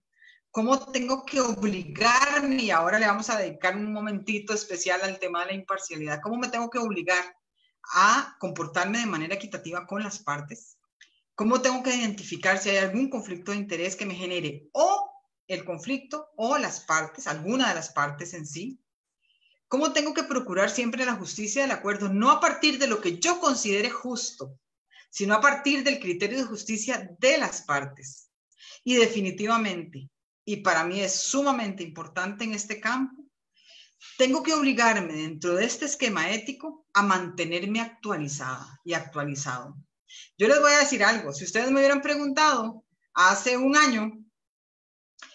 Speaker 3: cómo tengo que obligarme, y ahora le vamos a dedicar un momentito especial al tema de la imparcialidad, cómo me tengo que obligar a comportarme de manera equitativa con las partes, cómo tengo que identificar si hay algún conflicto de interés que me genere o el conflicto o las partes, alguna de las partes en sí, cómo tengo que procurar siempre la justicia del acuerdo, no a partir de lo que yo considere justo, sino a partir del criterio de justicia de las partes. Y definitivamente, y para mí es sumamente importante en este campo, tengo que obligarme dentro de este esquema ético a mantenerme actualizada y actualizado. Yo les voy a decir algo, si ustedes me hubieran preguntado hace un año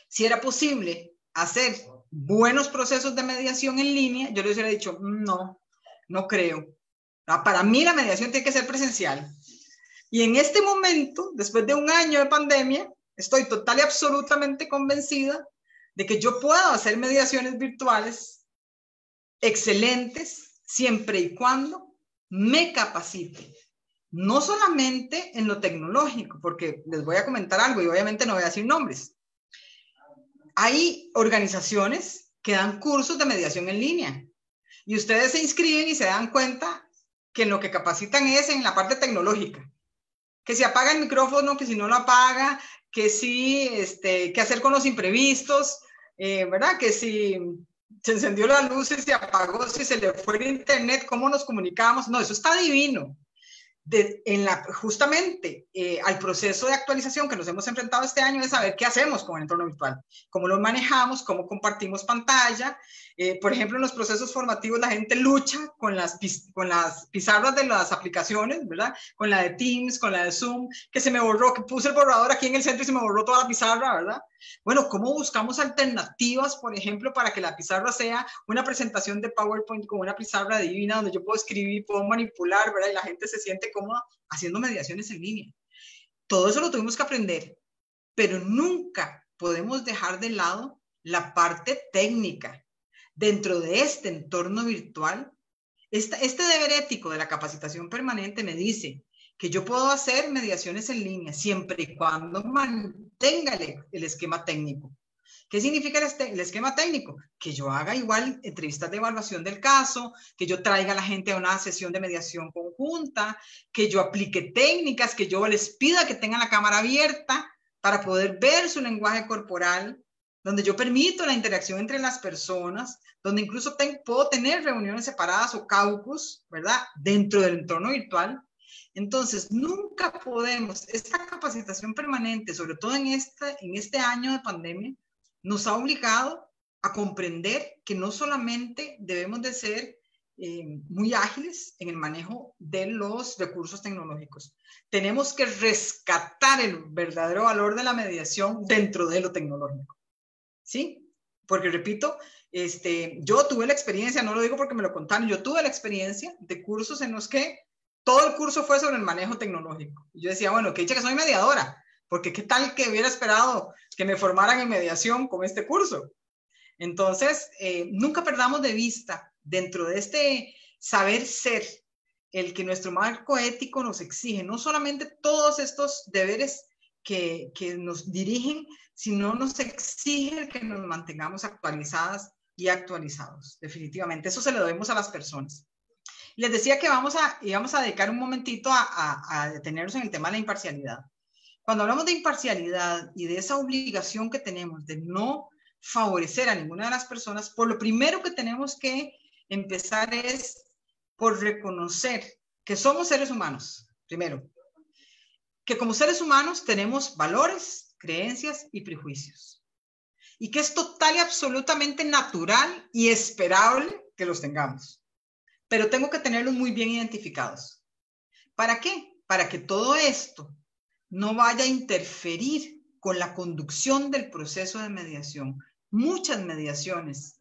Speaker 3: si era posible hacer buenos procesos de mediación en línea, yo les hubiera dicho, no, no creo. Para mí la mediación tiene que ser presencial. Y en este momento, después de un año de pandemia, estoy total y absolutamente convencida de que yo puedo hacer mediaciones virtuales excelentes siempre y cuando me capacite. No solamente en lo tecnológico, porque les voy a comentar algo y obviamente no voy a decir nombres. Hay organizaciones que dan cursos de mediación en línea y ustedes se inscriben y se dan cuenta que en lo que capacitan es en la parte tecnológica. Que si apaga el micrófono, que si no lo apaga, que si, qué hacer con los imprevistos, ¿verdad? Que si se encendió la luz y se apagó, si se le fue el internet, ¿cómo nos comunicamos? No, eso está divino. Justamente al proceso de actualización que nos hemos enfrentado este año es saber qué hacemos con el entorno virtual, cómo lo manejamos, cómo compartimos pantalla. Por ejemplo, en los procesos formativos la gente lucha con las pizarras de las aplicaciones, ¿verdad? Con la de Teams, con la de Zoom, que se me borró, que puse el borrador aquí en el centro y se me borró toda la pizarra, ¿verdad? Bueno, ¿cómo buscamos alternativas, por ejemplo, para que la pizarra sea una presentación de PowerPoint con una pizarra divina donde yo puedo escribir, puedo manipular, ¿verdad? Y la gente se siente cómoda haciendo mediaciones en línea. Todo eso lo tuvimos que aprender, pero nunca podemos dejar de lado la parte técnica. Dentro de este entorno virtual, este deber ético de la capacitación permanente me dice que yo puedo hacer mediaciones en línea siempre y cuando mantenga el esquema técnico. ¿Qué significa el esquema técnico? Que yo haga igual entrevistas de evaluación del caso, que yo traiga a la gente a una sesión de mediación conjunta, que yo aplique técnicas, que yo les pida que tengan la cámara abierta para poder ver su lenguaje corporal, donde yo permito la interacción entre las personas, donde incluso puedo tener reuniones separadas o caucus, ¿verdad? Dentro del entorno virtual. Entonces, nunca podemos, esta capacitación permanente, sobre todo en este año de pandemia, nos ha obligado a comprender que no solamente debemos de ser muy ágiles en el manejo de los recursos tecnológicos, tenemos que rescatar el verdadero valor de la mediación dentro de lo tecnológico. ¿Sí? Porque repito, yo tuve la experiencia, no lo digo porque me lo contaron, yo tuve la experiencia de cursos en los que todo el curso fue sobre el manejo tecnológico. Y yo decía, bueno, que dicha que soy mediadora, porque qué tal que hubiera esperado que me formaran en mediación con este curso. Entonces, nunca perdamos de vista dentro de este saber ser el que nuestro marco ético nos exige, no solamente todos estos deberes que nos dirigen, sino nos exige que nos mantengamos actualizadas y actualizados. Definitivamente, eso se lo debemos a las personas. Les decía que íbamos a dedicar un momentito a detenernos en el tema de la imparcialidad. Cuando hablamos de imparcialidad y de esa obligación que tenemos de no favorecer a ninguna de las personas, por lo primero que tenemos que empezar es por reconocer que somos seres humanos, primero. Que como seres humanos tenemos valores, creencias y prejuicios. Y que es total y absolutamente natural y esperable que los tengamos. Pero tengo que tenerlos muy bien identificados. ¿Para qué? Para que todo esto no vaya a interferir con la conducción del proceso de mediación. Muchas mediaciones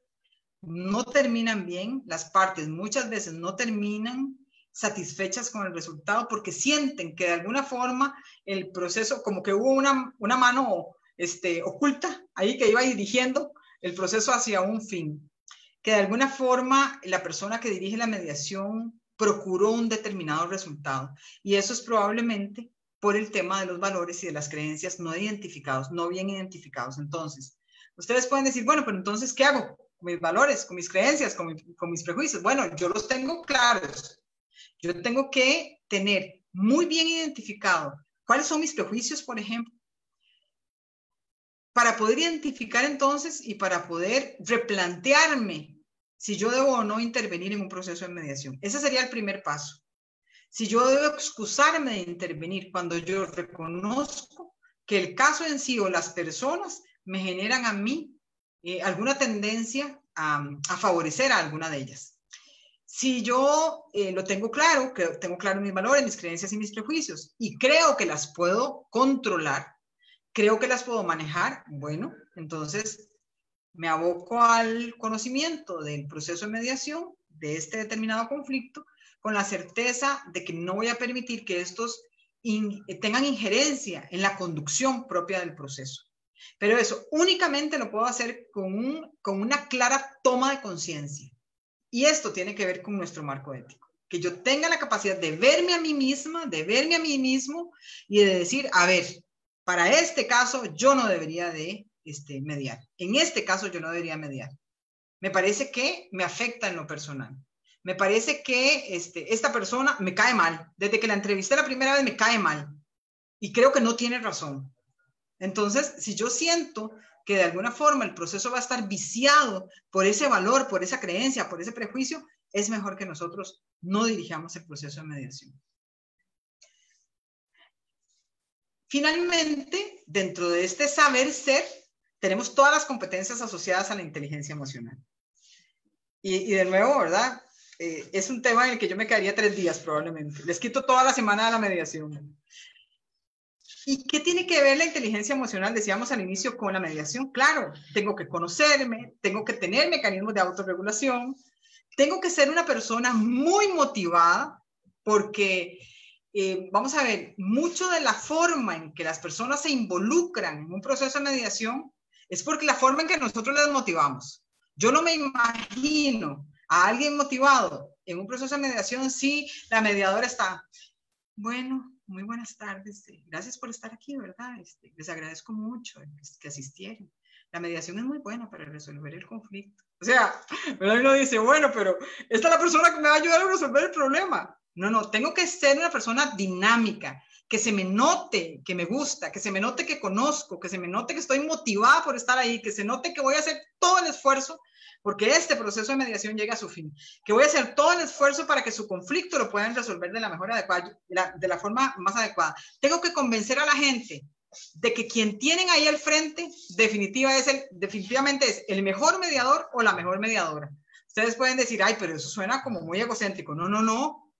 Speaker 3: no terminan bien, las partes muchas veces no terminan satisfechas con el resultado porque sienten que de alguna forma el proceso, como que hubo una mano oculta ahí que iba dirigiendo el proceso hacia un fin, que de alguna forma la persona que dirige la mediación procuró un determinado resultado y eso es probablemente por el tema de los valores y de las creencias no identificados, no bien identificados. Entonces, ustedes pueden decir, bueno, pero entonces, ¿qué hago con mis valores, con mis creencias, con mis prejuicios? Bueno, yo los tengo claros. Yo tengo que tener muy bien identificado cuáles son mis prejuicios, por ejemplo, para poder identificar entonces y para poder replantearme si yo debo o no intervenir en un proceso de mediación. Ese sería el primer paso. Si yo debo excusarme de intervenir cuando yo reconozco que el caso en sí o las personas me generan a mí alguna tendencia a favorecer a alguna de ellas. Si yo lo tengo claro, que tengo claro mis valores, mis creencias y mis prejuicios y creo que las puedo controlar, creo que las puedo manejar, bueno, entonces me aboco al conocimiento del proceso de mediación de este determinado conflicto, con la certeza de que no voy a permitir que estos tengan injerencia en la conducción propia del proceso. Pero eso únicamente lo puedo hacer con una clara toma de conciencia. Y esto tiene que ver con nuestro marco ético. Que yo tenga la capacidad de verme a mí misma, de verme a mí mismo y de decir, a ver, para este caso yo no debería de mediar. En este caso yo no debería mediar. Me parece que me afecta en lo personal. Me parece que esta persona me cae mal. Desde que la entrevisté la primera vez me cae mal. Y creo que no tiene razón. Entonces, si yo siento que de alguna forma el proceso va a estar viciado por ese valor, por esa creencia, por ese prejuicio, es mejor que nosotros no dirijamos el proceso de mediación. Finalmente, dentro de este saber ser, tenemos todas las competencias asociadas a la inteligencia emocional. Y de nuevo, ¿verdad? Es un tema en el que yo me quedaría 3 días probablemente. Les quito toda la semana de la mediación. ¿Y qué tiene que ver la inteligencia emocional, decíamos al inicio, con la mediación? Claro, tengo que conocerme, tengo que tener mecanismos de autorregulación, tengo que ser una persona muy motivada, porque, vamos a ver, mucho de la forma en que las personas se involucran en un proceso de mediación es porque la forma en que nosotros les motivamos. Yo no me imagino a alguien motivado en un proceso de mediación si la mediadora está, bueno, muy buenas tardes, gracias por estar aquí, ¿verdad? Les agradezco mucho que asistieron. La mediación es muy buena para resolver el conflicto. O sea, uno dice, bueno, pero esta es la persona que me va a ayudar a resolver el problema. No, tengo que ser una persona dinámica, que se me note que me gusta, que se me note que conozco, que se me note que estoy motivada por estar ahí, que se note que voy a hacer todo el esfuerzo porque este proceso de mediación llegue a su fin, que voy a hacer todo el esfuerzo para que su conflicto lo puedan resolver de la mejor adecuada, de la forma más adecuada. Tengo que convencer a la gente de que quien tienen ahí al frente definitivamente es el mejor mediador o la mejor mediadora. Ustedes pueden decir, ay, pero eso suena como muy egocéntrico. No.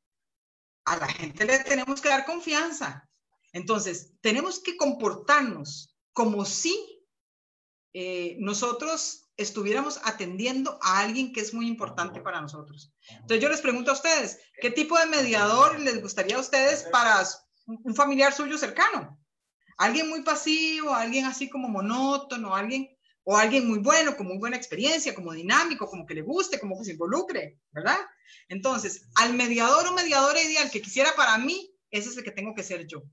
Speaker 3: A la gente le tenemos que dar confianza. Entonces, tenemos que comportarnos como si nosotros estuviéramos atendiendo a alguien que es muy importante para nosotros. Entonces yo les pregunto a ustedes, ¿qué tipo de mediador les gustaría a ustedes para un familiar suyo cercano? ¿Alguien muy pasivo, alguien así como monótono, o alguien muy bueno, con muy buena experiencia, como dinámico, como que le guste, como que se involucre, ¿verdad? Entonces, al mediador o mediadora ideal que quisiera para mí, ese es el que tengo que ser yo.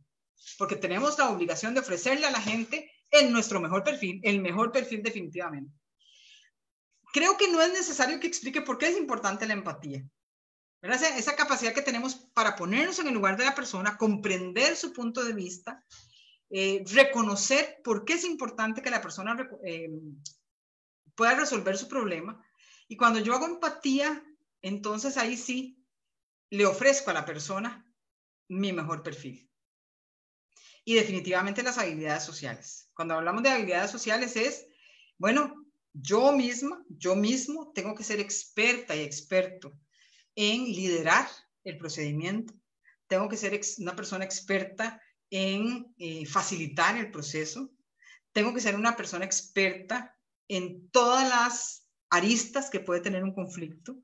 Speaker 3: Porque tenemos la obligación de ofrecerle a la gente nuestro mejor perfil, el mejor perfil definitivamente. Creo que no es necesario que explique por qué es importante la empatía. ¿Verdad? Esa capacidad que tenemos para ponernos en el lugar de la persona, comprender su punto de vista, reconocer por qué es importante que la persona pueda resolver su problema. Y cuando yo hago empatía, entonces ahí sí le ofrezco a la persona mi mejor perfil. Y definitivamente las habilidades sociales. Cuando hablamos de habilidades sociales es, bueno, yo mismo tengo que ser experta y experto en liderar el procedimiento. Tengo que ser una persona experta en facilitar el proceso. Tengo que ser una persona experta en todas las aristas que puede tener un conflicto.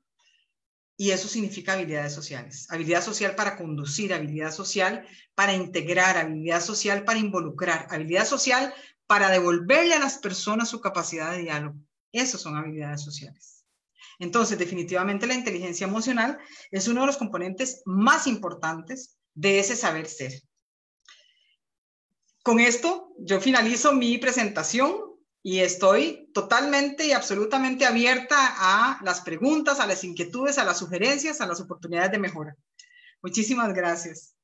Speaker 3: Y eso significa habilidades sociales. Habilidad social para conducir, habilidad social para integrar, habilidad social para involucrar, habilidad social para devolverle a las personas su capacidad de diálogo. Esas son habilidades sociales. Entonces, definitivamente la inteligencia emocional es uno de los componentes más importantes de ese saber ser. Con esto, yo finalizo mi presentación y estoy totalmente y absolutamente abierta a las preguntas, a las inquietudes, a las sugerencias, a las oportunidades de mejora. Muchísimas gracias.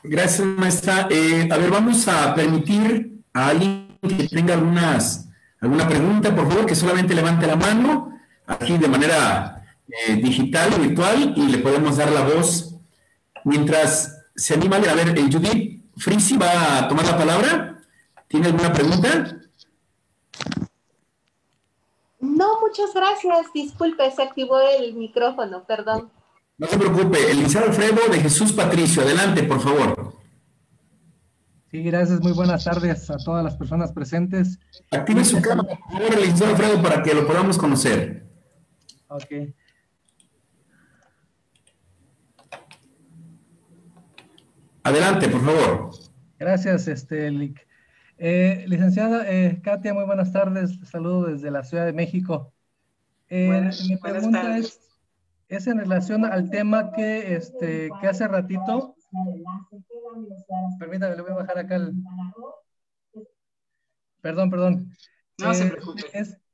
Speaker 2: Gracias, maestra. A ver, vamos a permitir a alguien que tenga alguna pregunta, por favor, que solamente levante la mano, aquí de manera digital, virtual, y le podemos dar la voz. Mientras se anima, a ver, Judith Frisi va a tomar la palabra. ¿Tiene alguna pregunta?
Speaker 4: No, muchas gracias. Disculpe, se activó el micrófono, perdón.
Speaker 2: No se preocupe. El licenciado Alfredo de Jesús Patricio. Adelante, por favor.
Speaker 5: Sí, gracias. Muy buenas tardes a todas las personas presentes.
Speaker 2: Active su cámara, por favor, licenciado Alfredo, para que lo podamos conocer.
Speaker 5: Ok.
Speaker 2: Adelante, por favor.
Speaker 5: Gracias, Lic. Licenciada Katia, muy buenas tardes. Saludo desde la Ciudad de México. Mi pregunta es en relación al tema que hace ratito. Permítame, le voy a bajar acá el... Perdón.
Speaker 3: No se preocupe.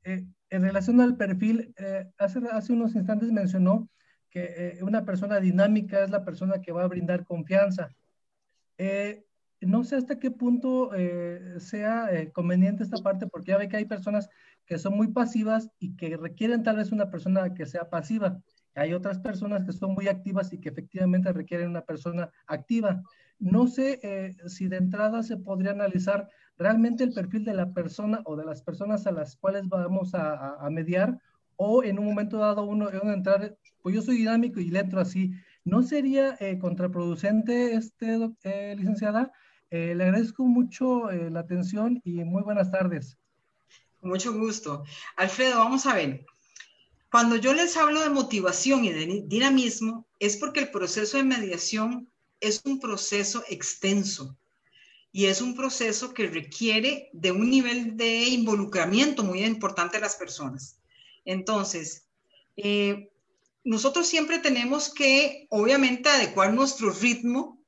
Speaker 5: En relación al perfil, hace unos instantes mencionó que una persona dinámica es la persona que va a brindar confianza. No sé hasta qué punto sea conveniente esta parte, porque ya ve que hay personas que son muy pasivas y que requieren tal vez una persona que sea pasiva. Hay otras personas que son muy activas y que efectivamente requieren una persona activa. No sé si de entrada se podría analizar realmente el perfil de la persona o de las personas a las cuales vamos a mediar, o en un momento dado uno entrar, pues yo soy dinámico y le entro así. ¿No sería contraproducente, licenciada? Le agradezco mucho la atención y muy buenas tardes.
Speaker 3: Con mucho gusto. Alfredo, vamos a ver. Cuando yo les hablo de motivación y de dinamismo, es porque el proceso de mediación es un proceso extenso y es un proceso que requiere de un nivel de involucramiento muy importante de las personas. Entonces, nosotros siempre tenemos que, obviamente, adecuar nuestro ritmo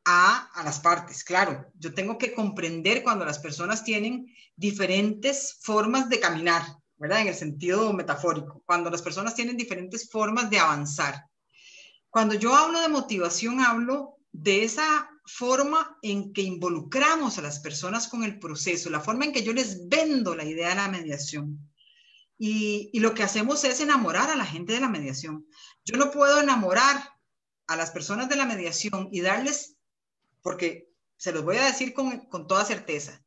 Speaker 3: a las partes. Claro, yo tengo que comprender cuando las personas tienen diferentes formas de caminar, ¿verdad? En el sentido metafórico, cuando las personas tienen diferentes formas de avanzar. Cuando yo hablo de motivación, hablo de esa forma en que involucramos a las personas con el proceso, la forma en que yo les vendo la idea de la mediación. Y lo que hacemos es enamorar a la gente de la mediación. Yo no puedo enamorar a las personas de la mediación y darles, porque se los voy a decir con toda certeza,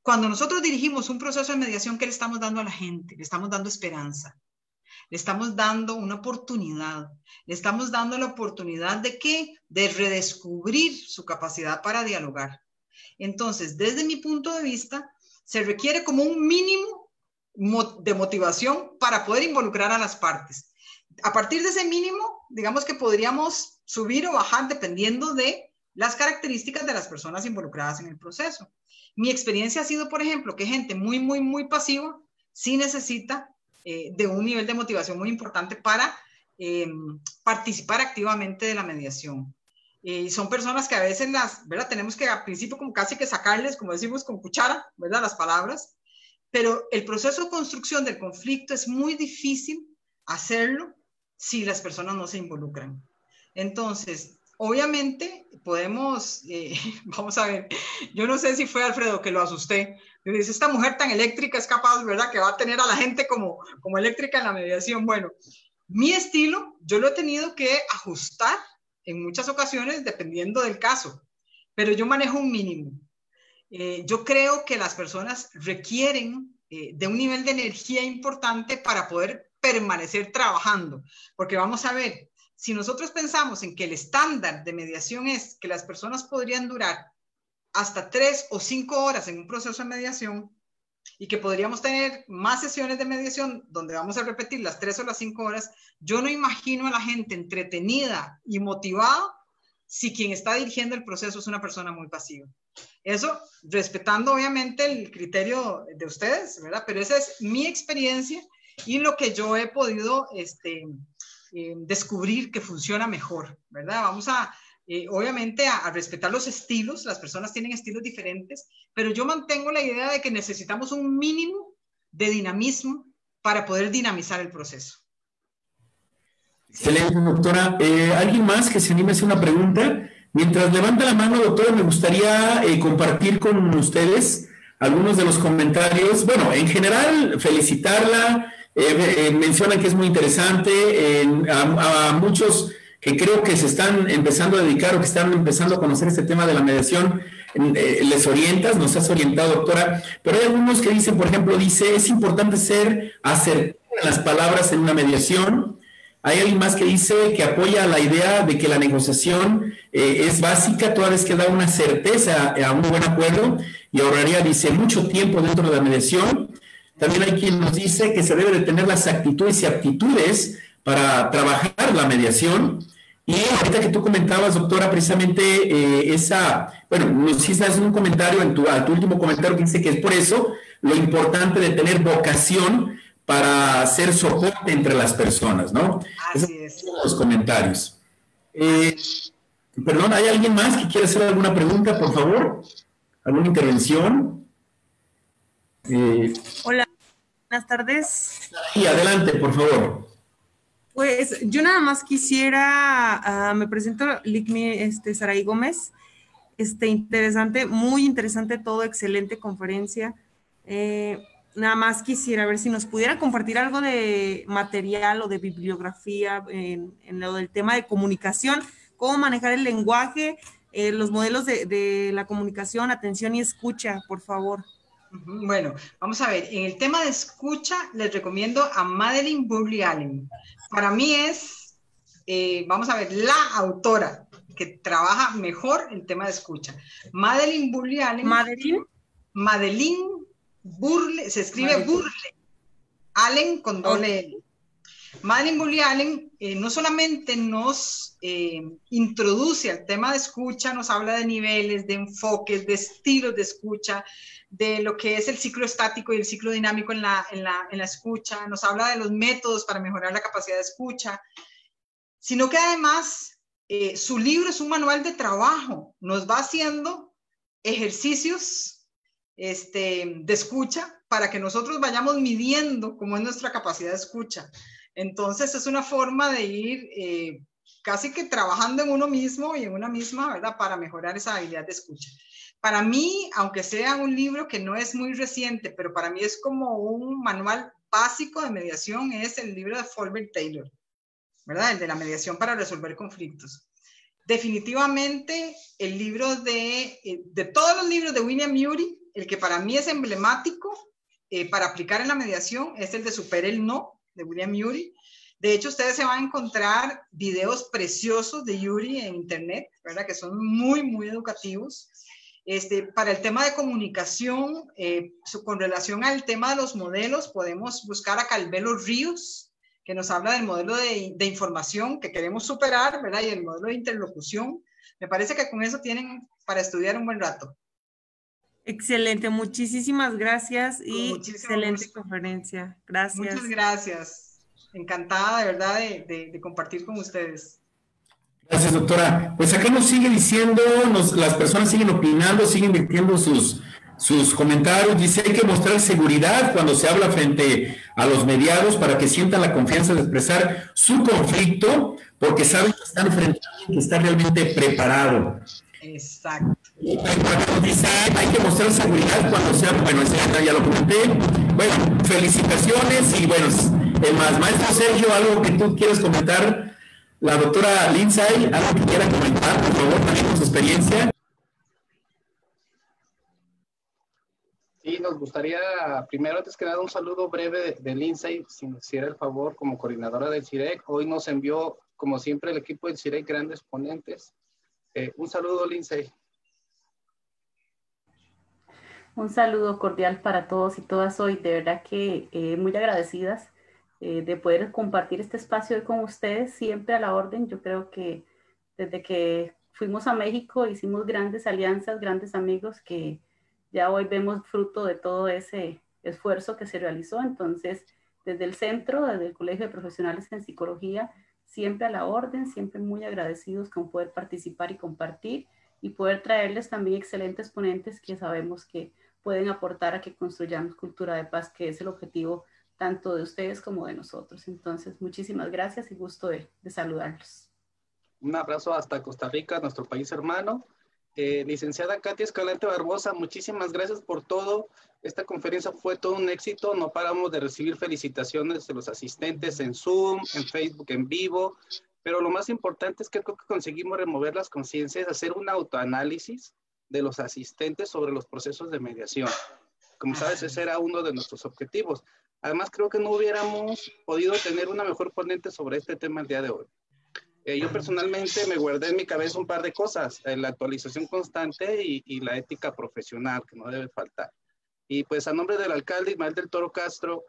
Speaker 3: cuando nosotros dirigimos un proceso de mediación, ¿qué le estamos dando a la gente? Le estamos dando esperanza, le estamos dando una oportunidad, le estamos dando la oportunidad ¿de qué? De redescubrir su capacidad para dialogar. Entonces, desde mi punto de vista, se requiere como un mínimo de motivación para poder involucrar a las partes. A partir de ese mínimo, digamos que podríamos subir o bajar dependiendo de las características de las personas involucradas en el proceso. Mi experiencia ha sido, por ejemplo, que gente muy pasiva sí necesita de un nivel de motivación muy importante para participar activamente de la mediación. Y son personas que a veces ¿verdad? Tenemos que al principio como casi que sacarles, como decimos, con cuchara, ¿verdad? Las palabras, pero el proceso de construcción del conflicto es muy difícil hacerlo si las personas no se involucran. Entonces, obviamente podemos, vamos a ver, yo no sé si fue Alfredo que lo asusté, me dice, esta mujer tan eléctrica es capaz, ¿verdad? Que va a tener a la gente como eléctrica en la mediación. Bueno, mi estilo, yo lo he tenido que ajustar en muchas ocasiones dependiendo del caso, pero yo manejo un mínimo. Yo creo que las personas requieren de un nivel de energía importante para poder permanecer trabajando, porque vamos a ver, si nosotros pensamos en que el estándar de mediación es que las personas podrían durar hasta 3 o 5 horas en un proceso de mediación y que podríamos tener más sesiones de mediación donde vamos a repetir las 3 o las 5 horas, yo no imagino a la gente entretenida y motivada si quien está dirigiendo el proceso es una persona muy pasiva. Eso respetando obviamente el criterio de ustedes, ¿verdad? Pero esa es mi experiencia y lo que yo he podido descubrir que funciona mejor, ¿verdad? Vamos a, obviamente, a respetar los estilos. Las personas tienen estilos diferentes, pero yo mantengo la idea de que necesitamos un mínimo de dinamismo para poder dinamizar el proceso.
Speaker 2: Excelente, doctora. ¿Alguien más que se anime a hacer una pregunta? Mientras levanta la mano, doctora, me gustaría compartir con ustedes algunos de los comentarios. Bueno, en general, felicitarla. Mencionan que es muy interesante. A muchos que creo que se están empezando a dedicar o que están empezando a conocer este tema de la mediación, les orientas, nos has orientado, doctora. Pero hay algunos que dicen, por ejemplo, es importante ser acertado en las palabras en una mediación. Hay alguien más que dice que apoya la idea de que la negociación es básica toda vez que da una certeza a un buen acuerdo y ahorraría, dice, mucho tiempo dentro de la mediación. También hay quien nos dice que se debe de tener las actitudes y aptitudes para trabajar la mediación. Y ahorita que tú comentabas, doctora, precisamente bueno, nos hiciste un comentario a tu último comentario que dice que es por eso lo importante de tener vocación para hacer soporte entre las personas, ¿no?
Speaker 3: Así es.
Speaker 2: Los comentarios. Perdón, ¿hay alguien más que quiera hacer alguna pregunta, por favor? ¿Alguna intervención?
Speaker 6: Hola, buenas tardes.
Speaker 2: Sí, adelante, por favor.
Speaker 6: Pues yo nada más quisiera, me presento Lickmi Saray Gómez. Interesante, muy interesante todo, excelente conferencia. Nada más quisiera ver si nos pudiera compartir algo de material o de bibliografía en lo del tema de comunicación, cómo manejar el lenguaje, los modelos de la comunicación, atención y escucha, por favor.
Speaker 3: Bueno, vamos a ver, en el tema de escucha les recomiendo a Madeleine Burley Allen. Para mí es, vamos a ver, la autora que trabaja mejor el tema de escucha. Madeleine Burley Allen. Madeleine Burley, se escribe Burley, Allen con doble L. Madeleine Burley Allen no solamente nos introduce al tema de escucha, nos habla de niveles, de enfoques, de estilos de escucha, de lo que es el ciclo estático y el ciclo dinámico en la escucha, nos habla de los métodos para mejorar la capacidad de escucha, sino que además su libro es un manual de trabajo, nos va haciendo ejercicios de escucha para que nosotros vayamos midiendo cómo es nuestra capacidad de escucha. Entonces es una forma de ir casi que trabajando en uno mismo y en una misma, ¿verdad? Para mejorar esa habilidad de escucha. Para mí, aunque sea un libro que no es muy reciente, pero para mí es como un manual básico de mediación, es el libro de Fulbert Taylor, ¿verdad? El de la mediación para resolver conflictos. Definitivamente el libro de todos los libros de William Ury, el que para mí es emblemático para aplicar en la mediación es el de Supere el No, de William Ury. De hecho, ustedes se van a encontrar videos preciosos de Ury en internet, ¿verdad? Que son muy, muy educativos. Para el tema de comunicación, con relación al tema de los modelos, podemos buscar a Calvelo Ríos, que nos habla del modelo de información que queremos superar, ¿verdad? Y el modelo de interlocución. Me parece que con eso tienen para estudiar un buen rato.
Speaker 6: Excelente, muchísimas gracias y excelente
Speaker 3: gusto.
Speaker 6: Conferencia. Gracias.
Speaker 3: Muchas gracias. Encantada, de verdad, de compartir con ustedes.
Speaker 2: Gracias, doctora. Pues acá nos sigue diciendo, las personas siguen opinando, siguen virtiendo sus comentarios. Dice, hay que mostrar seguridad cuando se habla frente a los mediados para que sientan la confianza de expresar su conflicto, porque saben que están frente a alguien que está realmente preparado.
Speaker 3: Exacto.
Speaker 2: Dice, hay que mostrar seguridad cuando sea, bueno, ese ya lo comenté. Bueno, felicitaciones y bueno, el maestro Sergio, algo que tú quieres comentar. La doctora Lindsay, algo que quiera comentar, por favor, también con su experiencia.
Speaker 1: Sí, nos gustaría, primero, antes que nada, un saludo breve de Lindsay, si nos hiciera el favor, como coordinadora del CIREC. Hoy nos envió, como siempre, el equipo del CIREC grandes ponentes. Un saludo, Lindsay.
Speaker 7: Un saludo cordial para todos y todas hoy. De verdad que muy agradecidas de poder compartir este espacio hoy con ustedes, siempre a la orden. Yo creo que desde que fuimos a México hicimos grandes alianzas, grandes amigos que ya hoy vemos fruto de todo ese esfuerzo que se realizó. Entonces, desde el centro, desde el Colegio de Profesionales en Psicología, siempre a la orden, siempre muy agradecidos con poder participar y compartir y poder traerles también excelentes ponentes que sabemos que pueden aportar a que construyamos cultura de paz, que es el objetivo tanto de ustedes como de nosotros. Entonces, muchísimas gracias y gusto de saludarlos.
Speaker 1: Un abrazo hasta Costa Rica, nuestro país hermano. Licenciada Katia Escalante Barbosa, muchísimas gracias por todo. Esta conferencia fue todo un éxito. No paramos de recibir felicitaciones de los asistentes en Zoom, en Facebook en vivo. Pero lo más importante es que creo que conseguimos remover las conciencias, hacer un autoanálisis de los asistentes sobre los procesos de mediación. Como sabes, ese era uno de nuestros objetivos. Además, creo que no hubiéramos podido tener una mejor ponente sobre este tema el día de hoy. Yo personalmente me guardé en mi cabeza un par de cosas, la actualización constante y la ética profesional, que no debe faltar. Y pues a nombre del alcalde Ismael del Toro Castro,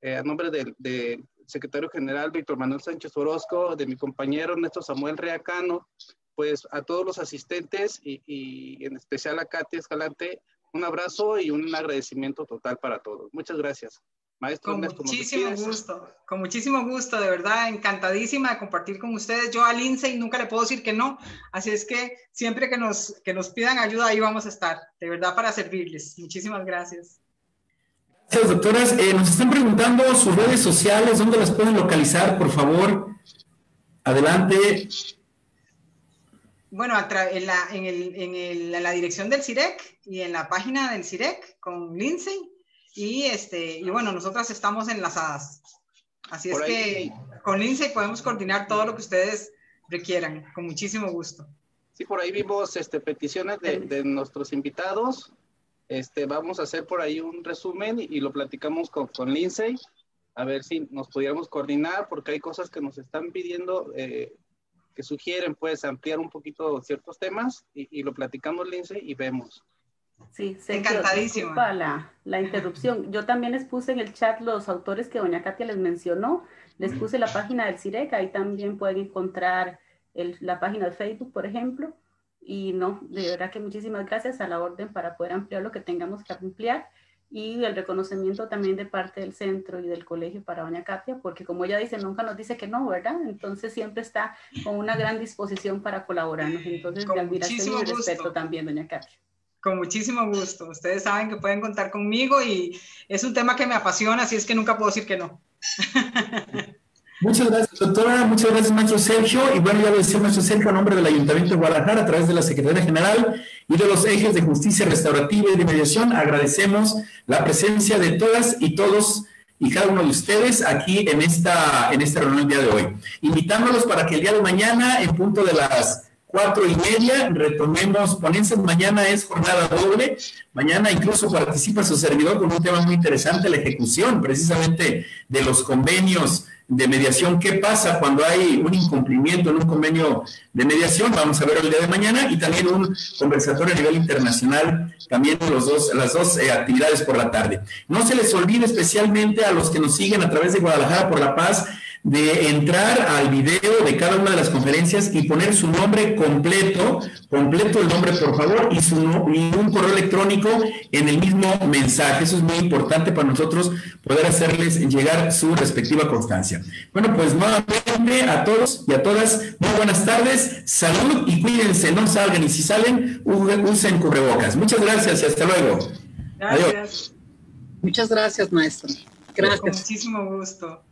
Speaker 1: a nombre del secretario general Víctor Manuel Sánchez Orozco, de mi compañero Ernesto Samuel Reacano, pues a todos los asistentes y en especial a Katia Escalante, un abrazo y un agradecimiento total para todos. Muchas gracias. Maestro Ernesto,
Speaker 3: con muchísimo gusto, de verdad, encantadísima de compartir con ustedes. Yo a Lindsay nunca le puedo decir que no, así es que siempre que nos pidan ayuda, ahí vamos a estar, de verdad, para servirles. Muchísimas gracias.
Speaker 2: Gracias, doctoras. Nos están preguntando sus redes sociales, ¿dónde las pueden localizar, por favor? Adelante.
Speaker 3: Bueno, en la dirección del CIREC y en la página del CIREC con Lindsay. Y bueno, nosotras estamos enlazadas. Así es que con Lindsay podemos coordinar todo lo que ustedes requieran, con muchísimo gusto.
Speaker 1: Sí, por ahí vimos peticiones de nuestros invitados. Vamos a hacer por ahí un resumen y lo platicamos con Lindsay, a ver si nos pudiéramos coordinar, porque hay cosas que nos están pidiendo, que sugieren pues ampliar un poquito ciertos temas, y lo platicamos, Lindsay, y vemos.
Speaker 7: Sí,
Speaker 3: encantadísima.
Speaker 7: La interrupción. Yo también les puse en el chat los autores que doña Katia les mencionó. Les puse la página del CIREC, ahí también pueden encontrar la página de Facebook, por ejemplo. Y no, de verdad que muchísimas gracias, a la orden para poder ampliar lo que tengamos que ampliar. Y el reconocimiento también de parte del centro y del colegio para doña Katia, porque como ella dice, nunca nos dice que no, ¿verdad? Entonces siempre está con una gran disposición para colaborarnos. Entonces, de admiración y respeto también, doña Katia.
Speaker 3: Con muchísimo gusto. Ustedes saben que pueden contar conmigo y es un tema que me apasiona, así es que nunca puedo decir que no.
Speaker 2: Muchas gracias, doctora. Muchas gracias, maestro Sergio. Y bueno, ya lo decía maestro Sergio, a nombre del Ayuntamiento de Guadalajara, a través de la Secretaría General y de los ejes de justicia restaurativa y de mediación, agradecemos la presencia de todas y todos y cada uno de ustedes aquí en esta reunión el día de hoy. Invitándolos para que el día de mañana, en punto de las 4:30, retomemos ponencias. Mañana es jornada doble. Mañana incluso participa su servidor con un tema muy interesante, la ejecución precisamente de los convenios de mediación. ¿Qué pasa cuando hay un incumplimiento en un convenio de mediación? Vamos a ver el día de mañana, y también un conversatorio a nivel internacional, también las dos actividades por la tarde. No se les olvide, especialmente a los que nos siguen a través de Guadalajara por la Paz, de entrar al video de cada una de las conferencias y poner su nombre completo el nombre, por favor, y un correo electrónico en el mismo mensaje. Eso es muy importante para nosotros, poder hacerles llegar su respectiva constancia. Bueno, pues nuevamente a todos y a todas, muy buenas tardes, salud y cuídense, no salgan, y si salen, usen cubrebocas. Muchas gracias y hasta luego.
Speaker 3: Gracias.
Speaker 2: Adiós.
Speaker 8: Muchas gracias, maestro. Gracias.
Speaker 3: Con muchísimo gusto.